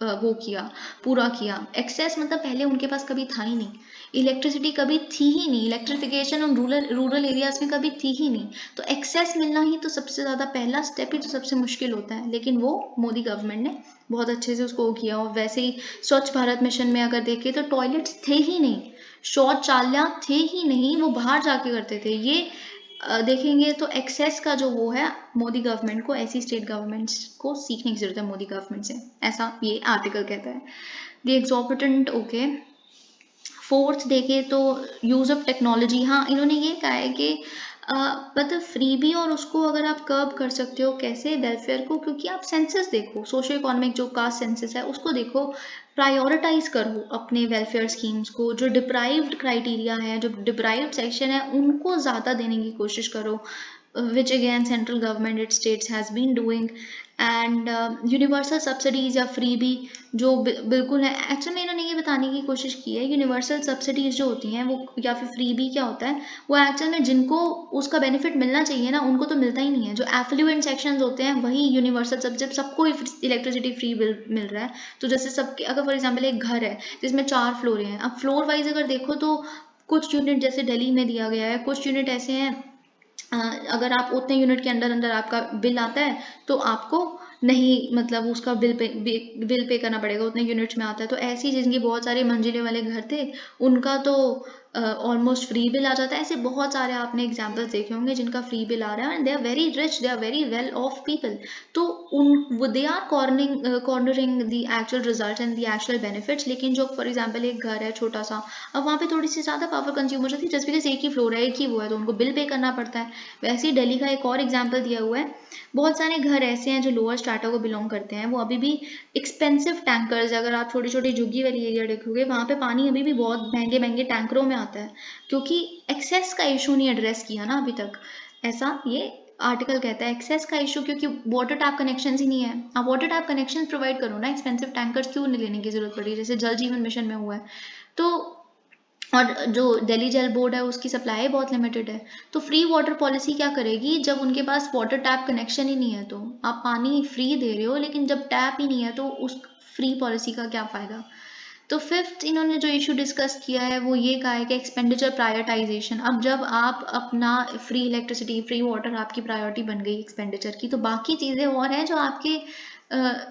वो किया, पूरा किया। एक्सेस मतलब पहले उनके पास कभी था ही नहीं, इलेक्ट्रिसिटी कभी थी ही नहीं, इलेक्ट्रिफिकेशन और रूरल एरियाज में कभी थी ही नहीं। तो एक्सेस मिलना ही तो सबसे ज़्यादा पहला स्टेप ही तो सबसे मुश्किल होता है, लेकिन वो मोदी गवर्नमेंट ने बहुत अच्छे से उसको किया। और वैसे ही स्वच्छ भारत मिशन में अगर देखें तो टॉयलेट्स थे ही नहीं, शौचालय थे ही नहीं, वो बाहर जाके करते थे। ये देखेंगे तो एक्सेस का जो वो है, मोदी गवर्नमेंट को, ऐसी स्टेट गवर्नमेंट्स को सीखने की जरूरत है मोदी गवर्नमेंट से, ऐसा ये आर्टिकल कहता है। The exorbitant, okay. फोर्थ देखें तो यूज ऑफ टेक्नोलॉजी, हाँ इन्होंने ये कहा है कि मतलब फ्रीबी और उसको अगर आप कर्ब कर सकते हो कैसे, वेलफेयर को, क्योंकि आप सेंसस देखो, सोशो इकोनॉमिक जो कास्ट सेंसस है उसको देखो, प्रायोरिटाइज करो अपने वेलफेयर स्कीम्स को। जो डिप्राइव्ड क्राइटेरिया है, जो डिप्राइव्ड सेक्शन है, उनको ज़्यादा देने की कोशिश करो, which again central government its states has been doing। And universal subsidies या फ्रीबी जो बिल्कुल है, एक्चुअली इन्होंने ये बताने की कोशिश की है, यूनिवर्सल सब्सिडीज जो होती हैं वो या फिर फ्रीबी क्या होता है, वो एक्चुअल में जिनको उसका बेनिफिट मिलना चाहिए ना, उनको तो मिलता ही नहीं है। जो एफ्लुएंट सेक्शंस होते हैं वही यूनिवर्सल जब सबको इलेक्ट्रिसिटी फ्री मिल रहा है, तो जैसे सबके, अगर फॉर एग्जाम्पल एक घर है जिसमें 4 फ्लोरें हैं, अब फ्लोर वाइज अगर देखो तो कुछ यूनिट जैसे दिल्ली में दिया गया है, कुछ यूनिट ऐसे हैं अगर आप उतने यूनिट के अंदर अंदर आपका बिल आता है तो आपको नहीं, मतलब उसका बिल पे करना पड़ेगा, उतने यूनिट्स में आता है। तो ऐसी जिनकी बहुत सारे मंजिले वाले घर थे उनका तो ऑलमोस्ट फ्री बिल आ जाता है। ऐसे बहुत सारे आपने एग्जांपल्स देखे होंगे जिनका फ्री बिल आ रहा है, and they are very rich, they are very well off people. तो उन they are cornering the actual result and the actual benefits. लेकिन जो फॉर एग्जाम्पल एक घर है छोटा सा, अब वहाँ पे थोड़ी सी ज़्यादा पावर कंज्यूम हो जाती है, जस्ट बिकॉज एक ही फ्लोर है, एक ही वो है, तो उनको बिल पे करना पड़ता है। वैसे ही दिल्ली का एक और एग्जाम्पल दिया हुआ है, बहुत सारे घर ऐसे हैं जो लोअर स्ट्राटा को बिलोंग करते हैं, वो अभी भी एक्सपेंसिव टैंकर्स, अगर आप छोटी छोटी झुग्गी वाली एरिया देखोगे वहाँ पे पानी अभी भी बहुत महंगे महंगे टैंकरों में आता है, क्योंकि एक्सेस का इशू नहीं एड्रेस किया ना अभी तक, ऐसा ये आर्टिकल कहता है। एक्सेस का इशू क्योंकि वाटर टैप कनेक्शन ही नहीं है, आप वाटर टैप कनेक्शन प्रोवाइड करो ना, एक्सपेंसिव टैंकर्स क्यों नहीं लेने की जरूरत पड़ी, जैसे जल जीवन मिशन में हुआ है। तो और जो दिल्ली जल बोर्ड है उसकी सप्लाई बहुत लिमिटेड है, तो फ्री वाटर पॉलिसी क्या करेगी जब उनके पास वाटर टैप कनेक्शन ही नहीं है। तो आप पानी फ्री दे रहे हो लेकिन जब टैप ही नहीं है तो उस फ्री पॉलिसी का क्या फ़ायदा। तो फिफ्थ इन्होंने जो इशू डिस्कस किया है वो ये कहा है कि एक्सपेंडिचर प्रायोरिटाइजेशन। अब जब आप अपना फ्री इलेक्ट्रिसिटी, फ्री वाटर आपकी प्रायोरिटी बन गई एक्सपेंडिचर की, तो बाकी चीज़ें और हैं जो आपके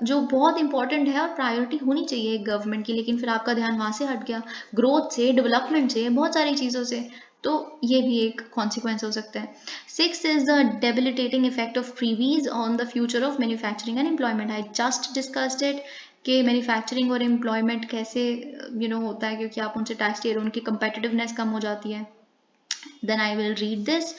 जो बहुत इंपॉर्टेंट है और प्रायोरिटी होनी चाहिए एक गवर्नमेंट की, लेकिन फिर आपका ध्यान वहाँ से हट गया, ग्रोथ से, डेवलपमेंट से, बहुत सारी चीज़ों से। तो ये भी एक कॉन्सिक्वेंस हो सकता है। Six is the debilitating effect of freebies on the future of manufacturing and employment. I just discussed it कि मैन्युफैक्चरिंग और एम्प्लॉयमेंट कैसे होता है, क्योंकि आप उनसे टैक्स ले रहे हो, उनकी कंपेटिटिवनेस कम हो जाती है। Then I will read this.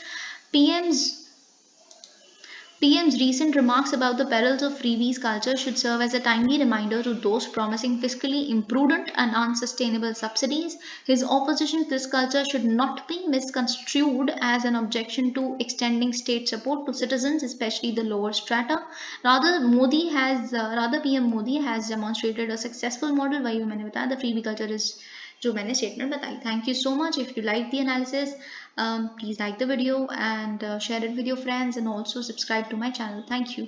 PM's recent remarks about the perils of freebies culture should serve as a timely reminder to those promising fiscally imprudent and unsustainable subsidies. His opposition to this culture should not be misconstrued as an objection to extending state support to citizens, especially the lower strata. Rather, PM Modi has demonstrated a successful model. वही मैंने बताया, the freebie culture is जो मैंने statement बताई। Thank you so much. If you like the analysis, please like the video and share it with your friends, and also subscribe to my channel. Thank you.